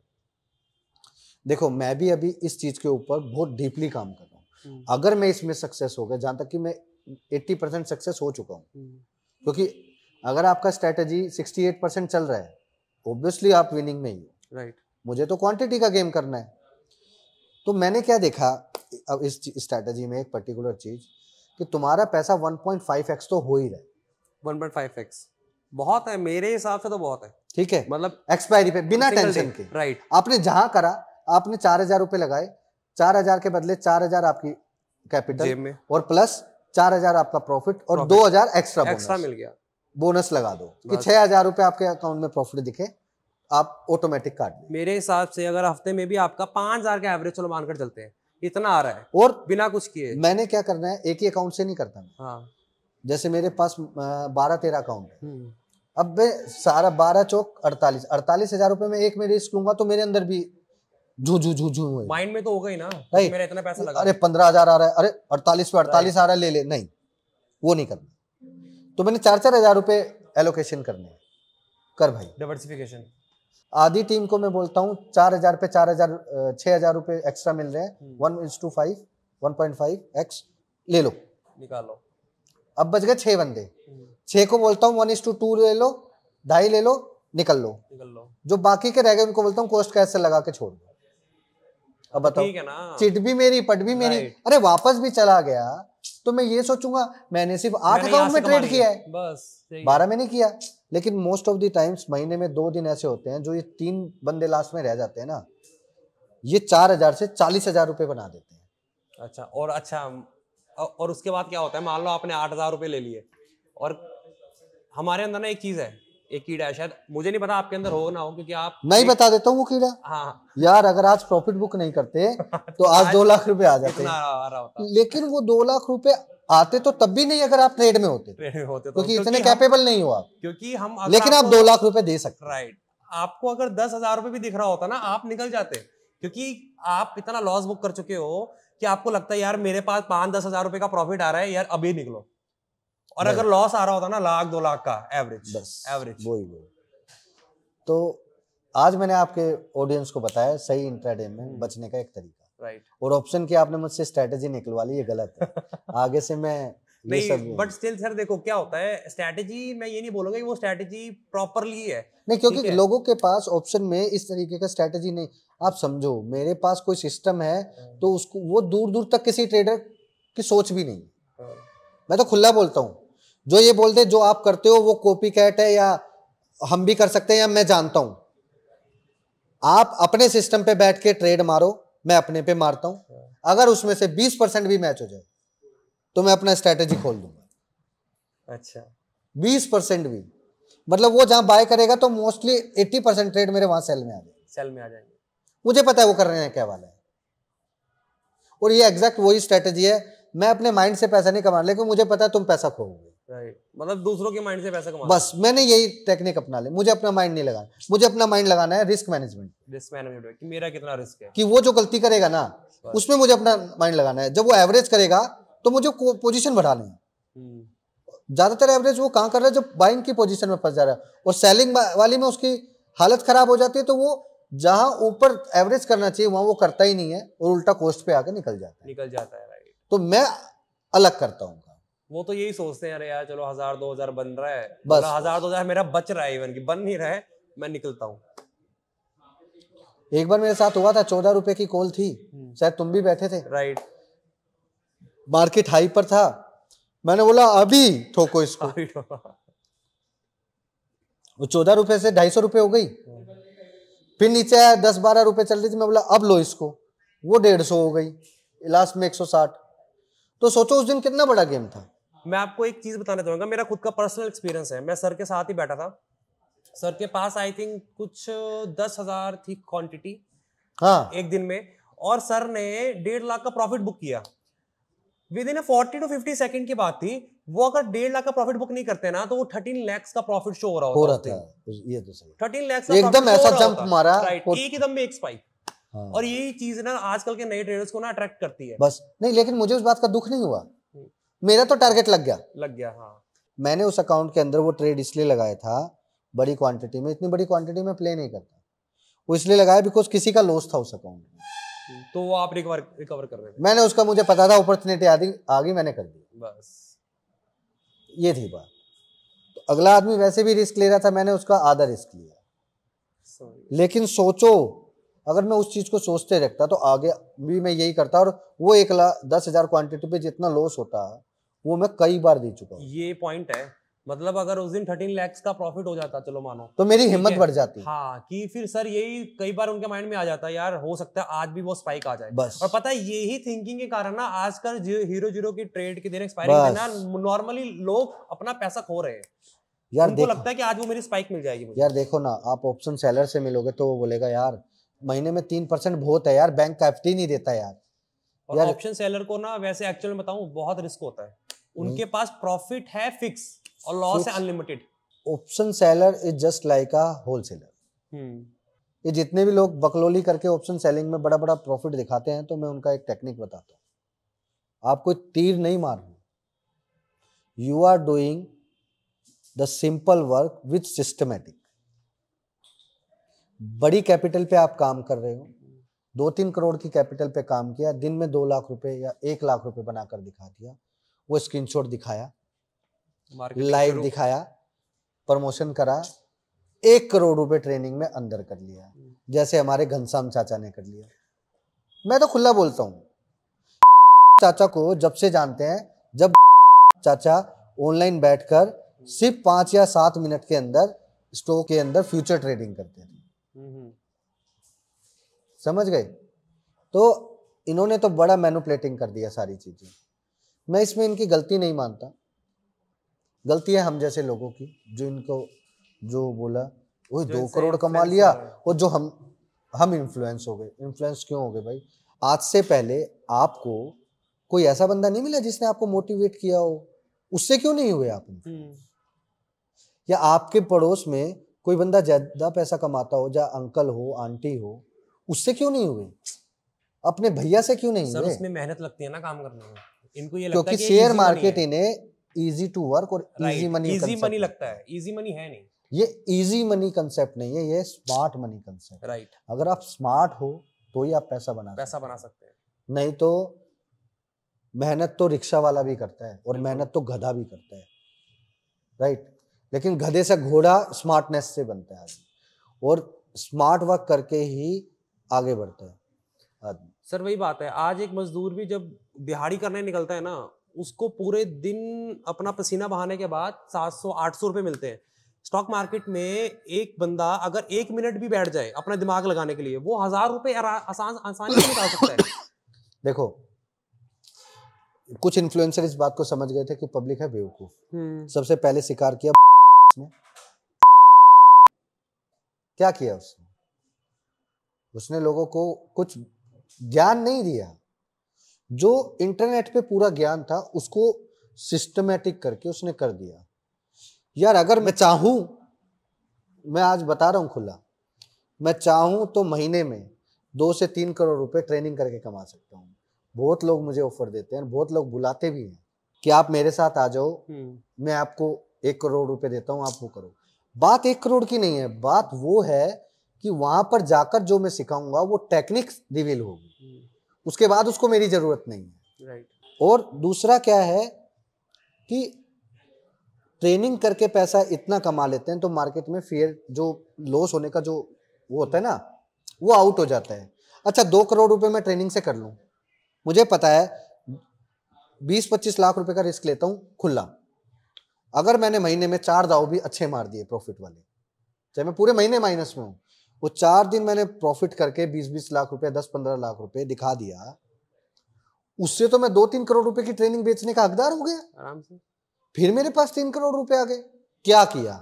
देखो मैं भी अभी इस चीज के ऊपर बहुत डीपली काम कर रहा हूं। अगर मैं इसमें सक्सेस हो गया, जहां तक कि मैं 80% सक्सेस हो चुका हूं, क्योंकि अगर आपका स्ट्रेटेजी 68% चल रहा है, ऑब्वियसली आप विनिंग में ही हो। राइट, मुझे तो क्वांटिटी का गेम करना है। तो मैंने क्या देखा अब इस स्ट्रेटेजी में, एक पर्टिकुलर चीज कि तुम्हारा पैसा 1.5x तो हो ही रहा है। 1.5x बहुत है मेरे हिसाब से, तो बहुत है। ठीक है, मतलब एक्सपायरी पे बिना टेंशन के। राइट, आपने जहां करा आपने 4,000 रुपए लगाए, 4,000 के बदले 4,000 आपकी कैपिटल और प्लस 4,000 आपका प्रॉफिट और 2,000 एक्स्ट्रा मिल गया, बोनस लगा दो कि 6,000 रुपए आपके अकाउंट में प्रॉफिट दिखे, आप ऑटोमेटिक काट दो। मेरे हिसाब से अगर हफ्ते में भी आपका 5,000 का एवरेज चलो मानकर चलते हैं, इतना आ रहा है और बिना कुछ किए, मैंने क्या करना है, एक ही अकाउंट से नहीं करता मैं। हाँ। जैसे मेरे पास 12-13 अकाउंट है, अब मैं सारा 12 चौक 48,000 रुपए में एक में रिस्क लूंगा तो मेरे अंदर भी झू माइंड में तो होगा ही ना, मेरा इतना पैसा लगा, अरे 15,000 आ रहा है, अरे 48 पे 48 आ रहा है, ले ले, नहीं वो नहीं करना। तो मैंने 4-4 रुपए एलोकेशन करने हैं, कर भाई डाइवर्सिफिकेशन। आधी टीम को मैं बोलता हूँ 4,000 पे 4,000 6,000 रुपए एक्स्ट्रा मिल रहे हैं, 1:5 1.5x ले लो, निकालो। अब बच गए 6 बंदे, 6 को बोलता हूँ 1:2 ले लो, 2.5 ले लो, निकल लो। जो बाकी के रह गए उनको बोलता हूँ कॉस्ट कैश से लगा के छोड़ दो। अब बताओ, ठीक है ना, चिट भी मेरी पट भी मेरी, अरे वापस भी चला गया तो मैं ये सोचूंगा मैंने सिर्फ 8 अकाउंट में ट्रेड किया है, बस 12 में नहीं किया। लेकिन मोस्ट ऑफ द टाइम्स महीने में 2 दिन ऐसे होते हैं जो ये 3 बंदे लास्ट में रह जाते हैं ना, ये 4,000 से 40,000 रुपए बना देते हैं। अच्छा, और उसके बाद क्या होता है, मान लो आपने 8,000 रुपए ले लिए, और हमारे अंदर ना एक चीज है, एक कीड़ा है, शायद मुझे नहीं पता आपके अंदर हो ना हो, क्योंकि आप नहीं बता देता हूँ वो कीड़ा। हाँ यार अगर आज प्रॉफिट बुक नहीं करते तो आज 2 लाख रुपए आ जाते हैं, लेकिन वो 2 लाख रुपए आते तो तब भी नहीं अगर आप ट्रेड में होते, क्योंकि इतने कैपेबल नहीं हो आप, क्योंकि हम, लेकिन आप 2 लाख रुपए दे सकते। राइट, आपको अगर 10,000 रुपए भी दिख रहा होता ना, आप निकल जाते, क्योंकि आप इतना लॉस बुक कर चुके हो कि आपको लगता है यार मेरे पास 5-10 हजार रुपए का प्रॉफिट आ रहा है यार, अभी निकलो। और अगर लॉस आ रहा होता ना 1-2 लाख का एवरेज, बस एवरेज वही। तो आज मैंने आपके ऑडियंस को बताया सही इंट्राडे में बचने का एक तरीका, राइट। और ऑप्शन की आपने मुझसे स्ट्रेटेजी निकलवा ली, ये गलत है। आगे से मैं नहीं, बट स्टिल सर देखो क्या होता है, स्ट्रेटेजी मैं ये नहीं बोलूंगा कि वो स्ट्रेटेजी प्रॉपरली है, नहीं, क्योंकि लोगों के पास ऑप्शन में इस तरीके का स्ट्रेटेजी नहीं। आप समझो मेरे पास कोई सिस्टम है तो उसको वो दूर दूर तक किसी ट्रेडर की सोच भी नहीं। मैं तो खुला बोलता हूँ, जो ये बोलते जो आप करते हो वो कॉपी कैट है या हम भी कर सकते हैं या मैं जानता हूं, आप अपने सिस्टम पे बैठ के ट्रेड मारो, मैं अपने पे मारता हूं। अगर उसमें से 20% भी मैच हो जाए तो मैं अपना स्ट्रेटेजी खोल दूंगा। अच्छा, 20% भी मतलब वो जहां बाय करेगा तो मोस्टली 80% ट्रेड मेरे वहां सेल में आ जाएंगे। मुझे पता है वो कर रहे हैं क्या वाला है, और ये एग्जैक्ट वही स्ट्रेटेजी है। मैं अपने माइंड से पैसा नहीं कमा, लेकिन मुझे पता है तुम पैसा खोओगे, राइट। मतलब दूसरों के माइंड से पैसा कमाना, बस मैंने यही टेक्निक अपना ले। मुझे अपना माइंड नहीं लगाना, मुझे अपना माइंड लगाना है रिस्क मैनेजमेंट कि मेरा कितना रिस्क है, कि वो जो गलती करेगा ना उसमें मुझे अपना माइंड लगाना है। जब वो एवरेज करेगा तो मुझे पोजीशन बढ़ानी है। ज्यादातर एवरेज वो कहाँ कर रहा है, जब बाइंग की पोजीशन में फंस जा रहा है, और सेलिंग वाली में उसकी हालत खराब हो जाती है, तो वो जहां ऊपर एवरेज करना चाहिए वहां वो करता ही नहीं है और उल्टा कोस्ट पे आकर निकल जाता है। राइट। तो मैं अलग करता हूँ। वो तो यही सोचते हैं, अरे यार चलो 1,000-2,000 बन रहा है, बस 1,000-2,000 मेरा बच रहा है, इवन की बन नहीं रहा है, मैं निकलता हूँ। एक बार मेरे साथ हुआ था, 14 रुपए की कॉल थी, शायद तुम भी बैठे थे, राइट। मार्केट हाई पर था, मैंने बोला अभी ठोको इसको। वो 14 रुपए से 250 रुपए हो गई, फिर नीचे आया 10-12 रुपए चल रही थी, मैं बोला अब लो इसको, वो 150 हो गई, लास्ट में 160। तो सोचो उस दिन कितना बड़ा गेम था। मैं आपको एक चीज बताना चाहूंगा, मेरा खुद का पर्सनल एक्सपीरियंस है। मैं सर के साथ ही बैठा था, सर के पास आई थिंक कुछ 10,000 थी क्वांटिटी, हाँ, एक दिन में, और सर ने 1.5 लाख का प्रॉफिट बुक किया। विद इन 40 to 50 सेकंड की बात थी। वो अगर 1.5 लाख का प्रॉफिट बुक नहीं करते ना तो वो 13 लाख का प्रॉफिट शो हो रहा था। ये तो सही, 13 लाख एकदम ऐसा जंप मारा, राइट, एक एकदम में एक स्पाइक। हाँ। और यही चीज ना आजकल के नए ट्रेडर्स को ना अट्रैक्ट करती है। बस नहीं, लेकिन मुझे उस बात का दुख नहीं हुआ, मेरा तो टारगेट लग गया। हाँ। मैंने उस अकाउंट के अंदर वो ट्रेड इसलिए लगाया था, बड़ी क्वांटिटी में, इतनी बड़ी क्वांटिटी में प्ले नहीं करता, वो इसलिए लगाया बिकॉज किसी का लॉस था उस अकाउंट में, तो वो आप रिकवर कर रहे थे। मैंने उसका, मुझे पता था अपॉर्चुनिटी आ गई, मैंने कर दिया, बस ये थी बात। तो अगला आदमी वैसे भी रिस्क ले रहा था, मैंने उसका आधा रिस्क लिया। लेकिन सोचो अगर मैं उस चीज को सोचते रखता तो आगे भी मैं यही करता, और वो 1,10,000 क्वांटिटी पे जितना लॉस होता वो मैं कई बार दे चुका हूँ। ये पॉइंट है, मतलब अगर उस दिन 13 लाख का प्रॉफिट हो जाता, चलो मानो, तो मेरी हिम्मत बढ़ जाती। हाँ, कि फिर सर यही कई बार उनके माइंड में आ जाता है, यार हो सकता है आज भी वो स्पाइक आ जाए। बस। और पता है यही थिंकिंग के कारण ना आजकल हीरो जीरो की ट्रेड के दिन, एक्सपायरी के दिन ना नॉर्मली लोग अपना पैसा खो रहे हैं। यार उनको लगता है कि आज वो मेरी स्पाइक मिल जाएगी मुझे। यार देखो ना, आप ऑप्शन सेलर से मिलोगे तो वो बोलेगा यार महीने में 3% बहुत है यार, बैंक का एफडी नहीं देता यार। और ऑप्शन सेलर को ना वैसे एक्चुअल में बताऊं बहुत रिस्क होता है। उनके पास प्रॉफिट है फिक्स और लॉस है unlimited. Option seller is just like a wholesaler. ये जितने भी लोग बकलोली करके ऑप्शन सेलिंग में बड़ा बड़ा प्रॉफिट दिखाते हैं, तो मैं उनका एक टेक्निक बताता हूं। आप कोई तीर नहीं मार रहे, you are doing the simple work with systematic. बड़ी कैपिटल पे आप काम कर रहे हो, 2-3 करोड़ की कैपिटल पे काम किया, दिन में 2 लाख रुपए या 1 लाख रुपए बनाकर दिखा दिया, वो स्क्रीनशॉट दिखाया, लाइव दिखाया, प्रमोशन करा, 1 करोड़ रुपए ट्रेनिंग में अंदर कर लिया, जैसे हमारे घनश्याम चाचा ने कर लिया। मैं तो खुला बोलता हूँ, चाचा को जब से जानते हैं, जब चाचा ऑनलाइन बैठकर सिर्फ 5 या 7 मिनट के अंदर स्टॉक के अंदर फ्यूचर ट्रेडिंग करते थे। समझ गए? तो इन्होंने तो बड़ा मैनिपुलेटिंग कर दिया सारी चीजें। मैं इसमें इनकी गलती नहीं मानता, गलती है हम जैसे लोगों की, जो इनको जो बोला वो 2 करोड़ कमा लिया, और जो हम इन्फ्लुएंस हो गए। इन्फ्लुएंस क्यों हो गए भाई? आज से पहले आपको कोई ऐसा बंदा नहीं मिला जिसने आपको मोटिवेट किया हो, उससे क्यों नहीं हुए आप? या आपके पड़ोस में कोई बंदा ज्यादा पैसा कमाता हो, या अंकल हो, आंटी हो, उससे क्यों नहीं हुए? अपने भैया से क्यों नहीं सर हुए? उसमें मेहनत लगती है ना काम करने में, इनको ये लगता क्योंकि है कि शेयर मार्केट इन्हें इजी टू वर्क और इजी मनी लगता है। इजी मनी है नहीं, ये इजी मनी कंसेप्ट नहीं है, ये स्मार्ट मनी कंसेप्ट। राइट। अगर आप स्मार्ट हो तो ही आप पैसा बना सकते हैं, नहीं तो मेहनत तो रिक्शा वाला भी करता है, और मेहनत तो गधा भी करता है, राइट। लेकिन गधे से घोड़ा स्मार्टनेस से बनता है आदमी, और स्मार्ट वर्क करके ही आगे बढ़ता है आदमी। सर वही बात है, आज एक मजदूर भी जब दिहाड़ी करने निकलता है ना, उसको पूरे दिन अपना पसीना बहाने के बाद 700-800 रुपए मिलते हैं। स्टॉक मार्केट में एक बंदा अगर 1 मिनट भी बैठ जाए अपना दिमाग लगाने के लिए, वो 1000 रुपए आसानी से निकाल सकता है। देखो, कुछ इन्फ्लुएंसर इस बात को समझ गए थे कि पब्लिक है बेवकूफ। सबसे पहले शिकार किया ने। क्या किया उसने लोगों को कुछ ज्ञान नहीं दिया, जो इंटरनेट पे पूरा ज्ञान था उसको सिस्टमेटिक करके उसने कर दिया। यार अगर मैं चाहूं, मैं आज बता रहा हूं खुला, मैं चाहूं तो महीने में 2 से 3 करोड़ रुपए ट्रेनिंग करके कमा सकता हूं। बहुत लोग मुझे ऑफर देते हैं, बहुत लोग बुलाते भी हैं कि आप मेरे साथ आ जाओ, मैं आपको 1 करोड़ रुपए देता हूं, आप वो करो। बात 1 करोड़ की नहीं है, बात वो है कि वहां पर जाकर जो मैं सिखाऊंगा वो टेक्निक्स रिवील होगी, उसके बाद उसको मेरी जरूरत नहीं है, राइट। और दूसरा क्या है कि ट्रेनिंग करके पैसा इतना कमा लेते हैं तो मार्केट में फियर, जो लॉस होने का जो वो होता है ना, वो आउट हो जाता है। अच्छा 2 करोड़ रुपए मैं ट्रेनिंग से कर लूं, मुझे पता है 20-25 लाख रुपए का रिस्क लेता हूं खुला। अगर मैंने महीने में 4 दाव भी अच्छे मार दिए प्रॉफिट वाले, चाहे मैं पूरे महीने माइनस में हूं, वो 4 दिन मैंने प्रॉफिट करके 20-20 लाख रुपए, 10-15 लाख रुपए दिखा दिया, उससे तो मैं 2-3 करोड़ रुपए की ट्रेनिंग बेचने का हकदार हो गया आराम से। फिर मेरे पास 3 करोड़ रुपए आ गए। क्या किया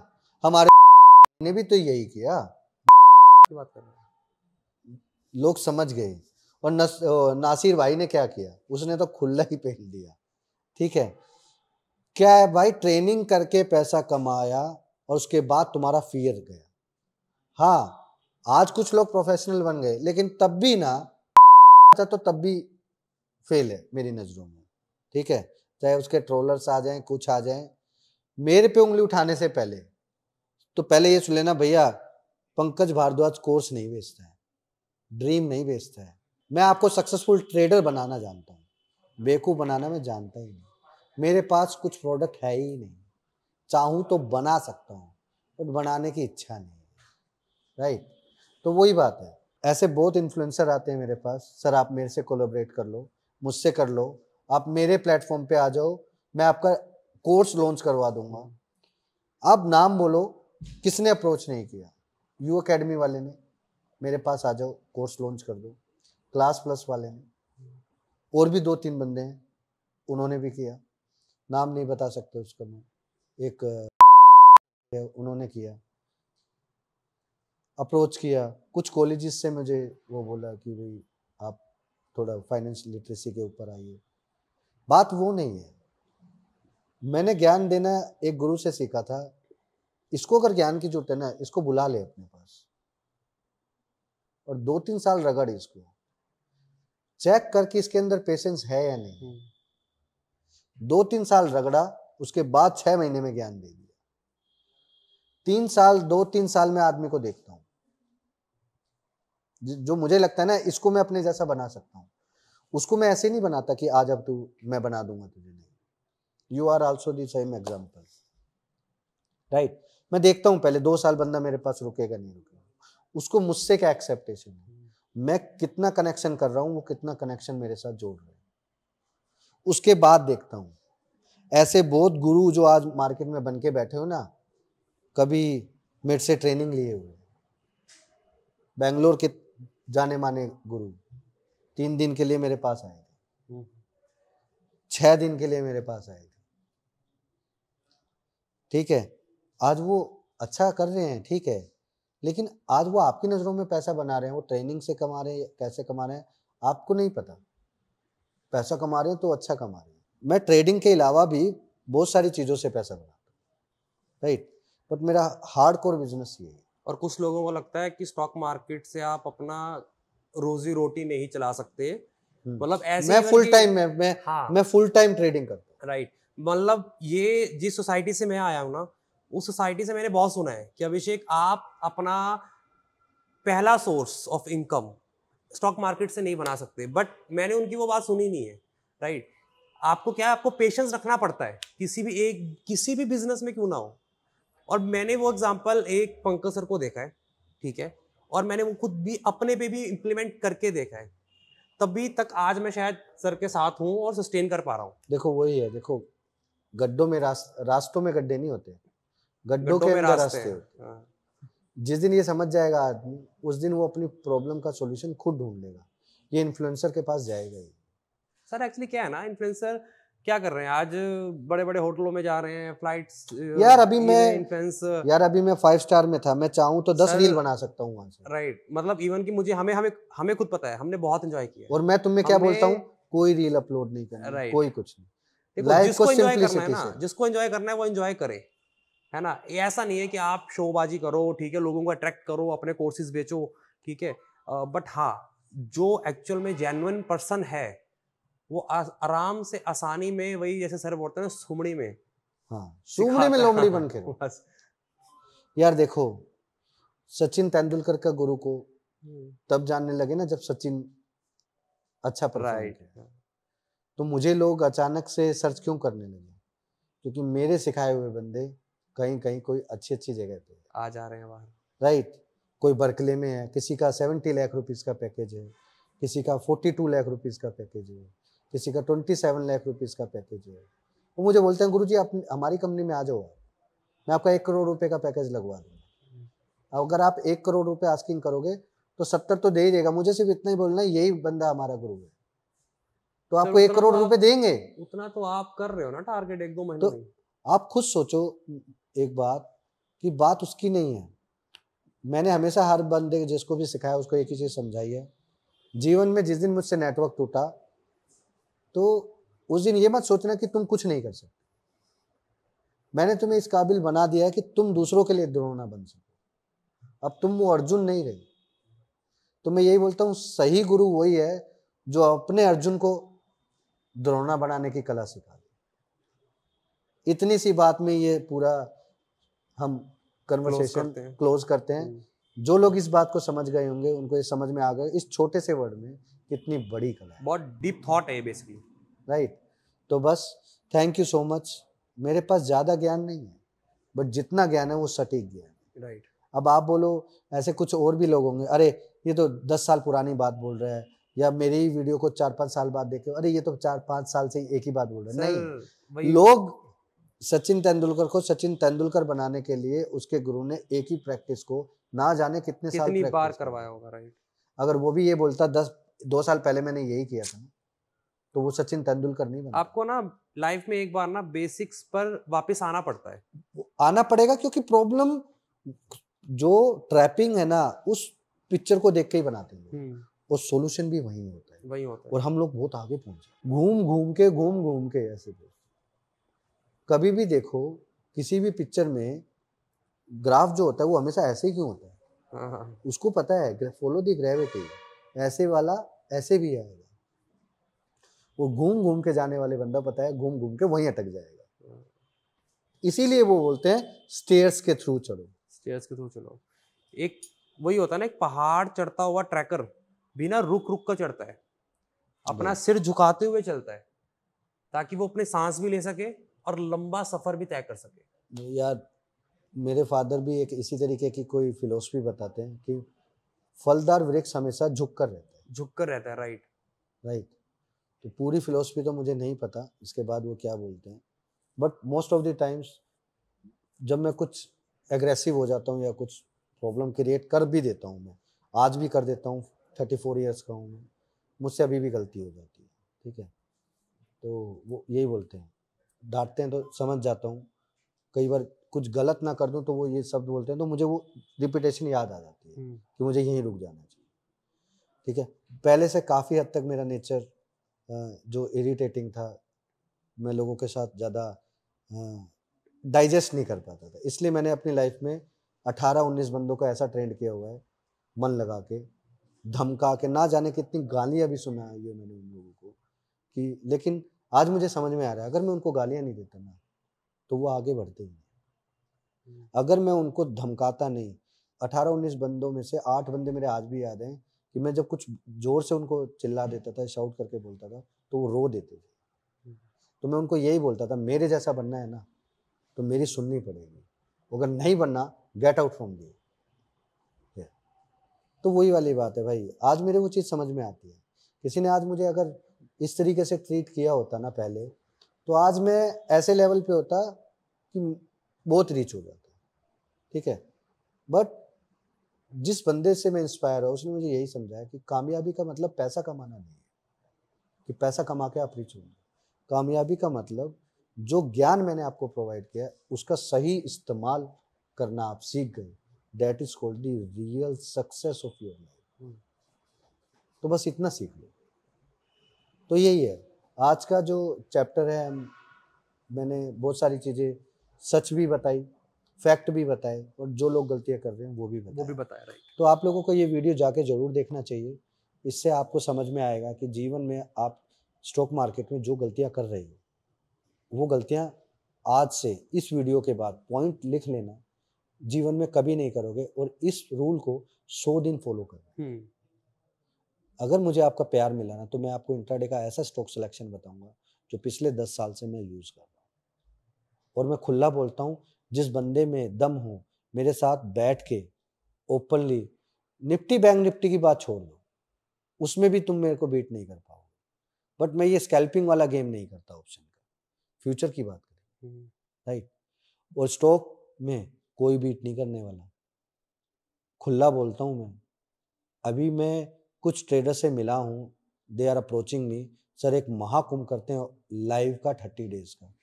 हमारे ने भी तो यही किया, बात कर रहे लोग समझ गए। और नासिर भाई ने क्या किया, उसने तो खुला ही पहन दिया। ठीक है, क्या है भाई, ट्रेनिंग करके पैसा कमाया और उसके बाद तुम्हारा फियर गया। हाँ आज कुछ लोग प्रोफेशनल बन गए, लेकिन तब भी ना, तो तब भी फेल है मेरी नजरों में। ठीक है, चाहे उसके ट्रोलर्स आ जाएं, कुछ आ जाएं, मेरे पे उंगली उठाने से पहले तो पहले ये सुन लेना भैया, पंकज भारद्वाज कोर्स नहीं बेचता है, ड्रीम नहीं बेचता है। मैं आपको सक्सेसफुल ट्रेडर बनाना जानता हूँ, बेवकूफ बनाना मैं जानता ही नहीं। मेरे पास कुछ प्रोडक्ट है ही नहीं, चाहूँ तो बना सकता हूँ, पर बनाने की इच्छा नहीं है, राइट। तो वही बात है, ऐसे बहुत इन्फ्लुएंसर आते हैं मेरे पास, सर आप मेरे से कोलैबोरेट कर लो, मुझसे कर लो, आप मेरे प्लेटफॉर्म पे आ जाओ, मैं आपका कोर्स लॉन्च करवा दूंगा। आप नाम बोलो, किसने अप्रोच नहीं किया? यू अकेडमी वाले ने, मेरे पास आ जाओ कोर्स लॉन्च कर दो। क्लास प्लस वाले ने, और भी 2-3 बंदे हैं, उन्होंने भी किया, नाम नहीं बता सकते उसका मैं, एक उन्होंने किया, अप्रोच किया। कुछ कॉलेजेस से मुझे वो बोला कि भाई आप थोड़ा फाइनेंशियल लिटरेसी के ऊपर आइए। बात वो नहीं है, मैंने ज्ञान देना एक गुरु से सीखा था। इसको अगर ज्ञान की जरूरत है ना, इसको बुला ले अपने पास और 2-3 साल रगड़ इसको, चेक करके इसके अंदर पेशेंस है या नहीं। 2-3 साल रगड़ा, उसके बाद 6 महीने में ज्ञान दे दिया। 2-3 साल में आदमी को देखता हूं, जो मुझे लगता है ना इसको मैं अपने जैसा बना सकता हूं, उसको मैं ऐसे नहीं बनाता कि आज अब तू मैं बना दूंगा तुझे, नहीं। You are also the same example, right. मैं देखता हूं पहले 2 साल बंदा मेरे पास रुकेगा नहीं रुकेगा, उसको मुझसे क्या एक्सेप्टेशन है, मैं कितना कनेक्शन कर रहा हूं, वो कितना कनेक्शन मेरे साथ जोड़ रहे हैं, उसके बाद देखता हूं। ऐसे बहुत गुरु जो आज मार्केट में बन के बैठे हो ना, कभी मेरे से ट्रेनिंग लिए हुए, बेंगलोर के जाने माने गुरु 3 दिन के लिए मेरे पास आए थे, 6 दिन के लिए मेरे पास आए थे, ठीक है। आज वो अच्छा कर रहे हैं, ठीक है, लेकिन आज वो आपकी नज़रों में पैसा बना रहे हैं, वो ट्रेनिंग से कमा रहे हैं, कैसे कमा रहे हैं आपको नहीं पता, पैसा कमा रहे हैं तो अच्छा कमा रहे हैं। मैं ट्रेडिंग के अलावा भी बहुत सारी चीज़ों से पैसा बनाता हूँ, राइट, बट मेरा हार्डकोर बिजनेस ये है। और कुछ लोगों को लगता है कि स्टॉक मार्केट से आप अपना रोजी रोटी नहीं चला सकते, मतलब ऐसे मैं फुल टाइम मैं फुल टाइम ट्रेडिंग करता हूँ, राइट। मतलब ये जिस सोसाइटी से मैं आया हूँ ना, उस सोसाइटी से मैंने बहुत सुना है कि अभिषेक आप अपना पहला source of income stock market से नहीं बना सकते, बट मैंने उनकी वो बात सुनी नहीं है, राइट। आपको क्या है, आपको पेशेंस रखना पड़ता है किसी भी बिजनेस में क्यों ना हो। और मैंने वो एग्जांपल एक पंकज सर को देखा है, ठीक है, और मैंने वो खुद भी अपने पे भी इम्प्लीमेंट करके देखा है, तभी तक आज मैं शायद सर के साथ हूँ और सस्टेन कर पा रहा हूँ। देखो वही है, देखो गड्ढों में रास्तों में गड्ढे नहीं होते, गड्ढों के अंदर रास्ते होते हैं। जिस दिन ये समझ जाएगा आदमी, उस दिन वो अपनी प्रॉब्लम का सॉल्यूशन खुद ढूंढ लेगा, ये इन्फ्लुएंसर के पास जाएगा ही। सर एक्चुअली क्या है ना, इन्फ्लुएंसर क्या कर रहे हैं आज, बड़े बड़े होटलों में जा रहे हैं, फ्लाइट्स। यार अभी मैं 5 स्टार में था, मैं चाहूँ तो 10 रील बना सकता हूँ वहां से, राइट। मतलब इवन कि मुझे हमें खुद पता है, हमने बहुत एंजॉय किया, और मैं तुम्हें क्या बोलता हूँ, कोई रील अपलोड नहीं करना, राइट, कोई कुछ नहीं। लाइफ को सिंपलिसिटी से, जिसको एंजॉय करना है वो एंजॉय करे, है ना। ऐसा नहीं है कि आप शोबाजी करो, ठीक है, लोगों को अट्रैक्ट करो, अपने कोर्सेज बेचो, ठीक है, बट हाँ जो एक्चुअल में जेन्युइन पर्सन है वो आराम से आसानी में, वही जैसे सर बोलते हैं ना, सुमड़ी में, हाँ सुमड़ी में लोमड़ी बन के बस। यार देखो, सचिन तेंदुलकर का गुरु को तब जानने लगे ना जब सचिन अच्छा परफॉर्म किया, तो मुझे लोग अचानक से सर्च क्यों करने लगे, क्योंकि मेरे सिखाए हुए बंदे कहीं कहीं कोई अच्छी जगह पे आ जा रहे हैं बाहर, राइट। कोई बर्कले में है, किसी का 70 लाख रुपीस का पैकेज है, किसी का 42 लाख रुपीस का पैकेज है, किसी का 27 लाख रुपीस का पैकेज है। वो मुझे बोलते हैं गुरुजी आप हमारी कंपनी में आ जाओ, मैं आपका 1 करोड़ रुपए का पैकेज लगवा दूंगा। अगर आप 1 करोड़ रुपए आस्किंग करोगे तो 70 तो दे ही देगा, मुझे सिर्फ इतना ही बोलना है यही बंदा हमारा गुरु है, तो आपको 1 करोड़ रुपए देंगे। उतना तो आप कर रहे हो ना टारगेट 1-2 महीने में। आप खुद सोचो एक बात कि बात उसकी नहीं है। मैंने हमेशा हर बंदे जिसको भी सिखाया उसको एक ही चीज समझाई है, जीवन में जिस दिन मुझसे नेटवर्क टूटा तो उस दिन ये मत सोचना कि तुम कुछ नहीं कर सकते। मैंने तुम्हें इस काबिल बना दिया है कि तुम दूसरों के लिए द्रोण बन सको। अब तुम वो अर्जुन नहीं रही। तो मैं यही बोलता हूँ सही गुरु वही है जो अपने अर्जुन को द्रोणा बनाने की कला सिखा दे। इतनी सी बात में ये पूरा हम कन्वर्सेशन क्लोज करते हैं। जो लोग इस बात को समझ गए होंगे उनको ये समझ में आ गए इस छोटे से वर्ड में कितनी बड़ी कला है। बहुत डीप थॉट है बेसिकली, राइट। तो बस थैंक यू सो मच। मेरे पास ज़्यादा ज्ञान नहीं है बट जितना ज्ञान है वो सटीक ज्ञान है। राइट। अब आप बोलो ऐसे कुछ और भी लोग होंगे, अरे ये तो 10 साल पुरानी बात बोल रहा है, या मेरी ही वीडियो को 4-5 साल बाद देखे, अरे ये तो 4-5 साल से एक ही बात बोल रहा है। नहीं, लोग सचिन तेंदुलकर को सचिन तेंदुलकर बनाने के लिए उसके गुरु ने एक ही प्रैक्टिस को ना जाने कितने साल कितनी बार प्रैक्टिस करवाया होगा, राइट। अगर वो भी ये बोलता 2 साल पहले मैंने यही किया था, तो वो सचिन तेंदुलकर नहीं बना। आपको ना लाइफ में एक बार ना बेसिक्स पर वापस आना पड़ता है, आना पड़ेगा, क्योंकि प्रॉब्लम जो ट्रैपिंग है ना उस पिक्चर को देख के ही बनाते हैं, और सॉल्यूशन भी वही होता है, वही होता है। और हम लोग बहुत आगे पहुंचे घूम घूम के ऐसे। कभी भी देखो किसी भी पिक्चर में ग्राफ जो होता है वो हमेशा ऐसे ही क्यों होता है? हाँ। उसको पता है फॉलो द ग्रेविटी, ऐसे वाला ऐसे भी आएगा। वो घूम घूम के जाने वाले बंदा पता है घूम घूम के वहीं अटक जाएगा। इसीलिए वो बोलते हैं स्टेयर्स के थ्रू चलो, स्टेयर्स के थ्रू चलो। एक वही होता है ना, एक पहाड़ चढ़ता हुआ ट्रैकर बिना रुक रुक कर चढ़ता है, अपना सिर झुकाते हुए चलता है, ताकि वो अपने सांस भी ले सके और लंबा सफर भी तय कर सके। यार मेरे फादर भी एक इसी तरीके की कोई फिलोसफी बताते हैं कि फलदार वृक्ष हमेशा झुक कर रहता है, राइट। तो पूरी फिलोसफी तो मुझे नहीं पता इसके बाद वो क्या बोलते हैं, but most of the times जब मैं कुछ एग्रेसिव हो जाता हूँ या कुछ प्रॉब्लम क्रिएट कर भी देता हूँ, मैं आज भी कर देता हूँ, 34 ईयर्स का हूँ मैं, मुझसे अभी भी गलती हो जाती है, ठीक है। तो वो यही बोलते हैं, डांटते हैं तो समझ जाता हूँ, कई बार कुछ गलत ना कर दूं तो वो ये शब्द बोलते हैं, तो मुझे वो रिपीटेशन याद आ जाती है कि मुझे यहीं रुक जाना चाहिए, ठीक है। पहले से काफ़ी हद तक मेरा नेचर जो इरिटेटिंग था, मैं लोगों के साथ ज़्यादा डाइजेस्ट नहीं कर पाता था, इसलिए मैंने अपनी लाइफ में 18-19 बंदों को ऐसा ट्रेंड किया हुआ है, मन लगा के धमका के, ना जाने कितनी गालियाँ भी सुना है ये मैंने उन लोगों को कि, लेकिन आज मुझे समझ में आ रहा है अगर मैं उनको गालियाँ नहीं देता ना तो वो आगे बढ़ते ही नहीं। अगर मैं उनको धमकाता नहीं, 18-19 बंदों में से 8 बंदे मेरे आज भी याद हैं कि मैं जब कुछ जोर से उनको चिल्ला देता था, शाउट करके बोलता था, तो वो रो देते थे। तो मैं उनको यही बोलता था, मेरे जैसा बनना है ना तो मेरी सुननी पड़ेगी, अगर नहीं बनना गेट आउट फ्रॉम मी। तो वही वाली बात है भाई, आज मेरे वो चीज़ समझ में आती है। किसी ने आज मुझे अगर इस तरीके से ट्रीट किया होता ना पहले, तो आज मैं ऐसे लेवल पे होता कि बहुत रीच हो जाता, ठीक है। बट जिस बंदे से मैं इंस्पायर हुआ उसने मुझे यही समझाया कि कामयाबी का मतलब पैसा कमाना नहीं है कि पैसा कमा के आप रिच होंगे। कामयाबी का मतलब जो ज्ञान मैंने आपको प्रोवाइड किया उसका सही इस्तेमाल करना आप सीख गए, that is called the real success of your life. तो बस इतना सीख लो। तो यही है आज का जो चैप्टर है। मैंने बहुत सारी चीज़ें सच भी बताई, फैक्ट भी बताए, और जो लोग गलतियां कर रहे हैं वो भी बताया, राइट। तो आप लोगों को ये वीडियो जाके जरूर देखना चाहिए, इससे आपको समझ में आएगा कि जीवन में आप स्टॉक मार्केट में जो गलतियां कर रहे हो वो गलतियां आज से इस वीडियो के बाद पॉइंट लिख लेना, जीवन में कभी नहीं करोगे, और इस रूल को 100 दिन फॉलो करना। अगर मुझे आपका प्यार मिला ना तो मैं आपको इंट्राडे का ऐसा स्टॉक सिलेक्शन बताऊंगा जो पिछले 10 साल से मैं यूज कर रहा हूँ। और मैं खुला बोलता हूँ, जिस बंदे में दम हो मेरे साथ बैठ के ओपनली, निफ्टी बैंक निफ्टी की बात छोड़ दो, उसमें भी तुम मेरे को बीट नहीं कर पाओगे, बट मैं ये स्कैल्पिंग वाला गेम नहीं करता ऑप्शन का, फ्यूचर की बात करें, राइट। और स्टॉक में कोई बीट नहीं करने वाला, खुला बोलता हूँ मैं। अभी मैं कुछ ट्रेडर से मिला हूँ, they are approaching me, sir एक महाकुंभ करते हैं लाइव का 30 डेज का,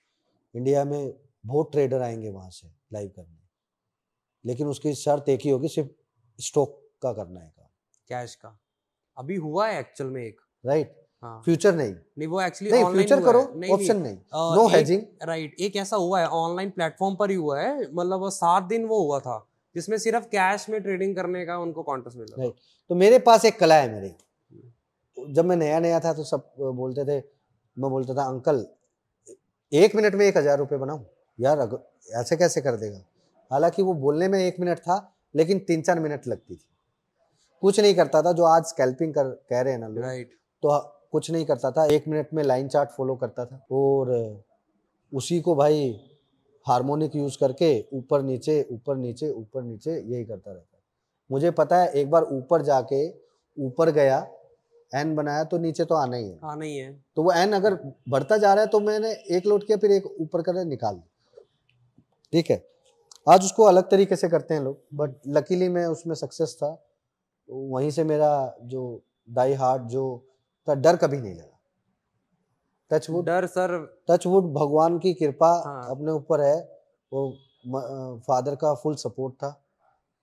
इंडिया में बहुत ट्रेडर आएंगे वहाँ से लाइव करने, लेकिन उसकी शर्त एक ही होगी, सिर्फ स्टॉक का करना है काम, कैश का। अभी हुआ है एक्चुअल में एक, राइट। हाँ। फ्यूचर नहीं वो एक्चुअली नहीं, ऑनलाइन फ्यूचर करो, ऑप्शन नहीं, नो हेजिंग, राइट। एक ऐसा हुआ है ऑनलाइन प्लेटफॉर्म पर ही हुआ है, मतलब वो 7 दिन वो हुआ था जिसमें सिर्फ कैश में ट्रेडिंग करने का उनको कॉन्टेस्ट मिला, राइट। तो मेरे पास एक कला है मेरी, जब मैं नया नया था तो सब बोलते थे, मैं बोलता था अंकल 1 मिनट में 1000 रुपये बनाऊं, यार ऐसे कैसे कर देगा। हालांकि वो बोलने में 1 मिनट था, लेकिन 3-4 मिनट लगती थी, कुछ नहीं करता था। जो आज स्कैल्पिंग कह रहे हैं ना लोग, राइट, तो कुछ नहीं करता था, 1 मिनट में लाइन चार्ट फॉलो करता था, और उसी को भाई हार्मोनिक यूज करके ऊपर नीचे ऊपर नीचे ऊपर नीचे यही करता रहता। मुझे पता है एक बार ऊपर जाके ऊपर गया, एन बनाया तो नीचे तो आना ही है, आना ही है। तो वो एन अगर बढ़ता जा रहा है तो मैंने एक लोड किया, फिर एक ऊपर कर निकाल दिया, ठीक है। आज उसको अलग तरीके से करते हैं लोग, बट लकीली मैं उसमें सक्सेस था। तो वहीं से मेरा जो डाई हार्ट जो था, डर कभी नहीं लगा। टचवुड, डर सर, टचवुड भगवान की कृपा हाँ। अपने ऊपर है। वो फादर का फुल सपोर्ट था,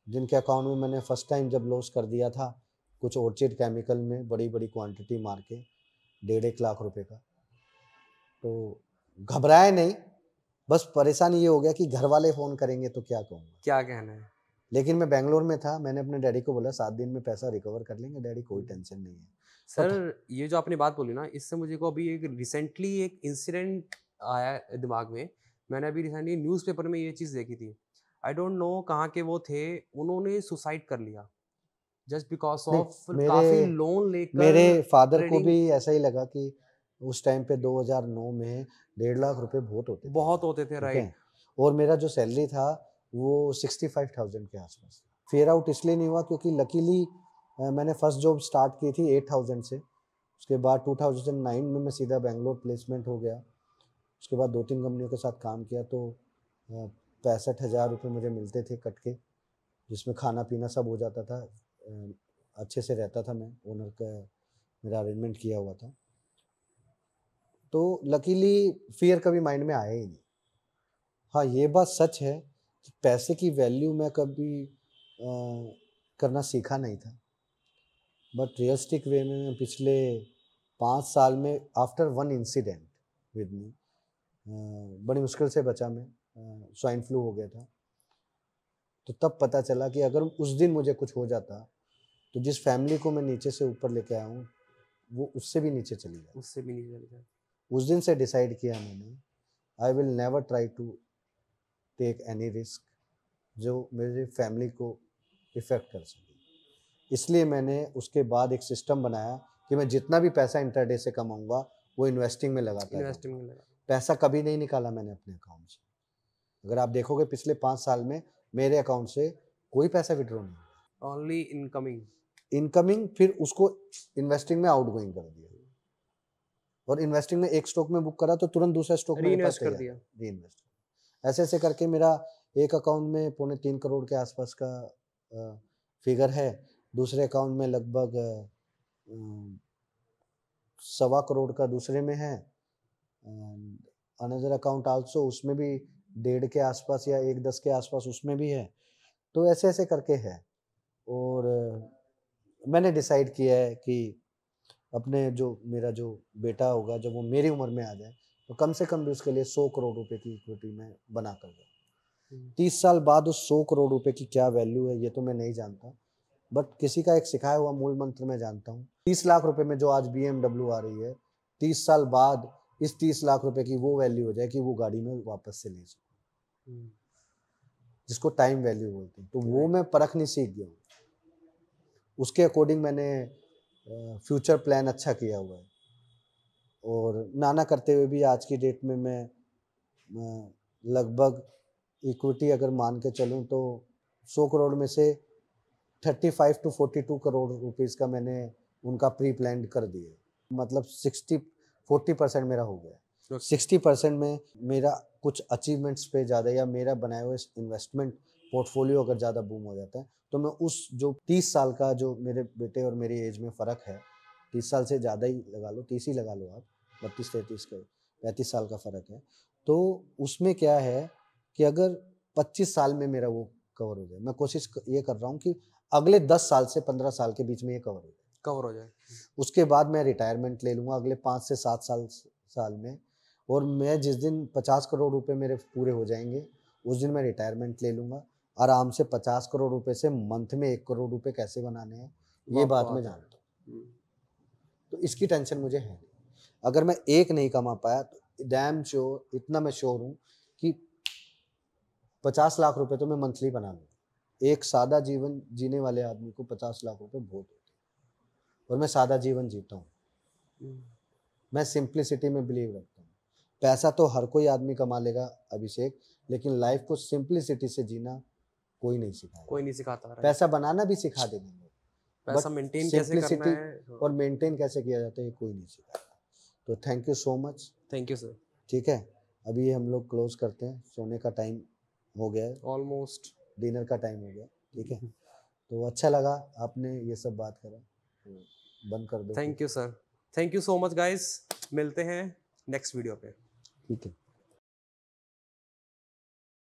जिनके अकाउंट में मैंने फर्स्ट टाइम जब लॉस कर दिया था कुछ ऑर्चिड केमिकल में बड़ी बड़ी क्वांटिटी मार के 1.5 लाख रुपए का, तो घबराए नहीं। बस परेशानी ये हो गया कि घर वाले फ़ोन करेंगे तो क्या कहूँगा, क्या कहना है। लेकिन मैं बैंगलोर में था। मैंने अपने डैडी को बोला 7 दिन में पैसा रिकवर कर लेंगे डैडी, कोई टेंशन नहीं है। सर ये जो आपने बात बोली ना, इससे मुझे को अभी एक रिसेंटली एक इंसिडेंट आया दिमाग में। मैंने अभी रिसेंटली न्यूज़पेपर में ये चीज़ देखी थी। आई डोंट नो कहाँ के वो थे, उन्होंने सुसाइड कर लिया जस्ट बिकॉज नहीं, ऑफ काफ़ी लोन लेकर मेरे फादर को ट्रेडिंग। भी ऐसा ही लगा कि उस टाइम पे 2009 में 1.5 लाख रुपए बहुत होते थे। बहुत होते थे, ठीक राइट। है, और मेरा जो सैलरी था वो 65,000 के आसपास। फेयर आउट इसलिए नहीं हुआ क्योंकि लकीली मैंने फर्स्ट जॉब स्टार्ट की थी 8,000 से। उसके बाद 2009 में मैं सीधा बेंगलोर प्लेसमेंट हो गया। उसके बाद 2-3 कंपनियों के साथ काम किया, तो 65,000 रुपये मुझे मिलते थे कट के, जिसमें खाना पीना सब हो जाता था। अच्छे से रहता था मैं, ओनर का मेरा अरेंजमेंट किया हुआ था। तो लकीली फियर कभी माइंड में आया ही नहीं। हाँ, ये बात सच है कि पैसे की वैल्यू मैं कभी करना सीखा नहीं था, बट रियलिस्टिक वे में मैं पिछले 5 साल में after one incident with me बड़ी मुश्किल से बचा मैं। स्वाइन फ्लू हो गया था, तो तब पता चला कि अगर उस दिन मुझे कुछ हो जाता तो जिस फैमिली को मैं नीचे से ऊपर लेके आया हूँ वो उससे भी नीचे चली जाए। उससे भी नहीं चल रहा। उस दिन से डिसाइड किया मैंने, I will never try to take any risk जो मेरी फैमिली को इफ़ेक्ट कर सके। इसलिए मैंने उसके बाद एक सिस्टम बनाया कि मैं जितना भी पैसा इंटरडे से कमाऊंगा वो इन्वेस्टिंग में लगाता है। इन्वेस्टिंग में लगा। पैसा कभी नहीं निकाला मैंने अपने अकाउंट से। अगर आप देखोगे पिछले 5 साल में मेरे अकाउंट से कोई पैसा विड्रॉ नहीं हुआ। Only incoming. इनकमिंग, फिर उसको इन्वेस्टिंग में आउटगोइंग कर दिया, और इन्वेस्टिंग में एक स्टॉक में बुक करा तो तुरंत दूसरा स्टॉक मेरे पास रीइन्वेस्ट कर तैयार दिया। रीइन्वेस्ट। ऐसे ऐसे करके मेरा एक अकाउंट में 3.25 करोड़ के आसपास का फिगर है, दूसरे अकाउंट में लगभग 1.25 करोड़ का दूसरे में है, अनदर अकाउंट आल्सो उसमें भी 1.5 के आसपास या 1.10 के आसपास उसमें भी है। तो ऐसे ऐसे करके है। और मैंने डिसाइड किया है कि अपने जो मेरा जो बेटा होगा जब वो मेरी उम्र में आ जाए तो कम से कम भी उसके लिए 100 करोड़ रुपए की इक्विटी मैं बना कर दूँ। 30 साल बाद उस 100 करोड़ रुपए की क्या वैल्यू है ये तो मैं नहीं जानता, बट किसी का एक सिखाया हुआ मूल मंत्र मैं जानता हूँ। 30 लाख रुपए में जो आज BMW आ रही है, 30 साल बाद इस 30 लाख रुपए की वो वैल्यू हो जाए कि वो गाड़ी में वापस से ले सकूँ, जिसको टाइम वैल्यू बोलते हैं। तो वो मैं परखनी सीख गया हूँ। उसके अकॉर्डिंग मैंने फ्यूचर प्लान अच्छा किया हुआ है, और नाना करते हुए भी आज की डेट में मैं लगभग इक्विटी अगर मान के चलूँ तो 100 करोड़ में से 35 to 42 करोड़ रुपीस का मैंने उनका प्री प्लान कर दिए। मतलब 40% मेरा हो गया। 60% में मेरा कुछ अचीवमेंट्स पे ज़्यादा या मेरा बनाए हुए इन्वेस्टमेंट पोर्टफोलियो अगर ज़्यादा बूम हो जाता है तो मैं उस जो 30 साल का जो मेरे बेटे और मेरी एज में फ़र्क है, 30 साल से ज़्यादा ही लगा लो, 30 ही लगा लो आप, 32-33 का 35 साल का फ़र्क है, तो उसमें क्या है कि अगर 25 साल में मेरा वो कवर हो जाए, मैं कोशिश ये कर रहा हूँ कि अगले 10 साल से 15 साल के बीच में ये कवर हो जाए। उसके बाद मैं रिटायरमेंट ले लूँगा अगले 5 से 7 साल में, और मैं जिस दिन 50 करोड़ रुपए मेरे पूरे हो जाएंगे उस दिन मैं रिटायरमेंट ले लूँगा आराम से। 50 करोड़ रुपए से मंथ में 1 करोड़ रुपए कैसे बनाने हैं ये बात मैं जानता हूँ, तो इसकी टेंशन मुझे है नहीं। अगर मैं एक नहीं कमा पाया तो डैम श्योर, इतना मैं श्योर हूँ कि 50 लाख रुपए तो मैं मंथली बना लूँ। एक सादा जीवन जीने वाले आदमी को 50 लाख रुपए बहुत होते हैं, और मैं सादा जीवन जीता हूँ। मैं सिंप्लिसिटी में बिलीव रखता हूँ। पैसा तो हर कोई आदमी कमा लेगा अभिषेक, लेकिन लाइफ को सिंप्लिसिटी से जीना कोई नहीं सिखाएगा। कोई नहीं सिखाता। पैसा बनाना भी सिखा देंगे लोग, पैसा मेंटेन कैसे करना है और मेंटेन कैसे किया जाता है ये कोई नहीं सिखाएगा। तो thank you so much. Thank you sir. ठीक है, अभी हम लोग क्लोज करते हैं, सोने का टाइम हो गया है, ऑलमोस्ट डिनर का टाइम हो गया, ठीक है। तो अच्छा लगा आपने ये सब बात करा, बंद कर दो। Thank you sir, thank you so much guys, मिलते हैं नेक्स्ट वीडियो पे। ठीक है।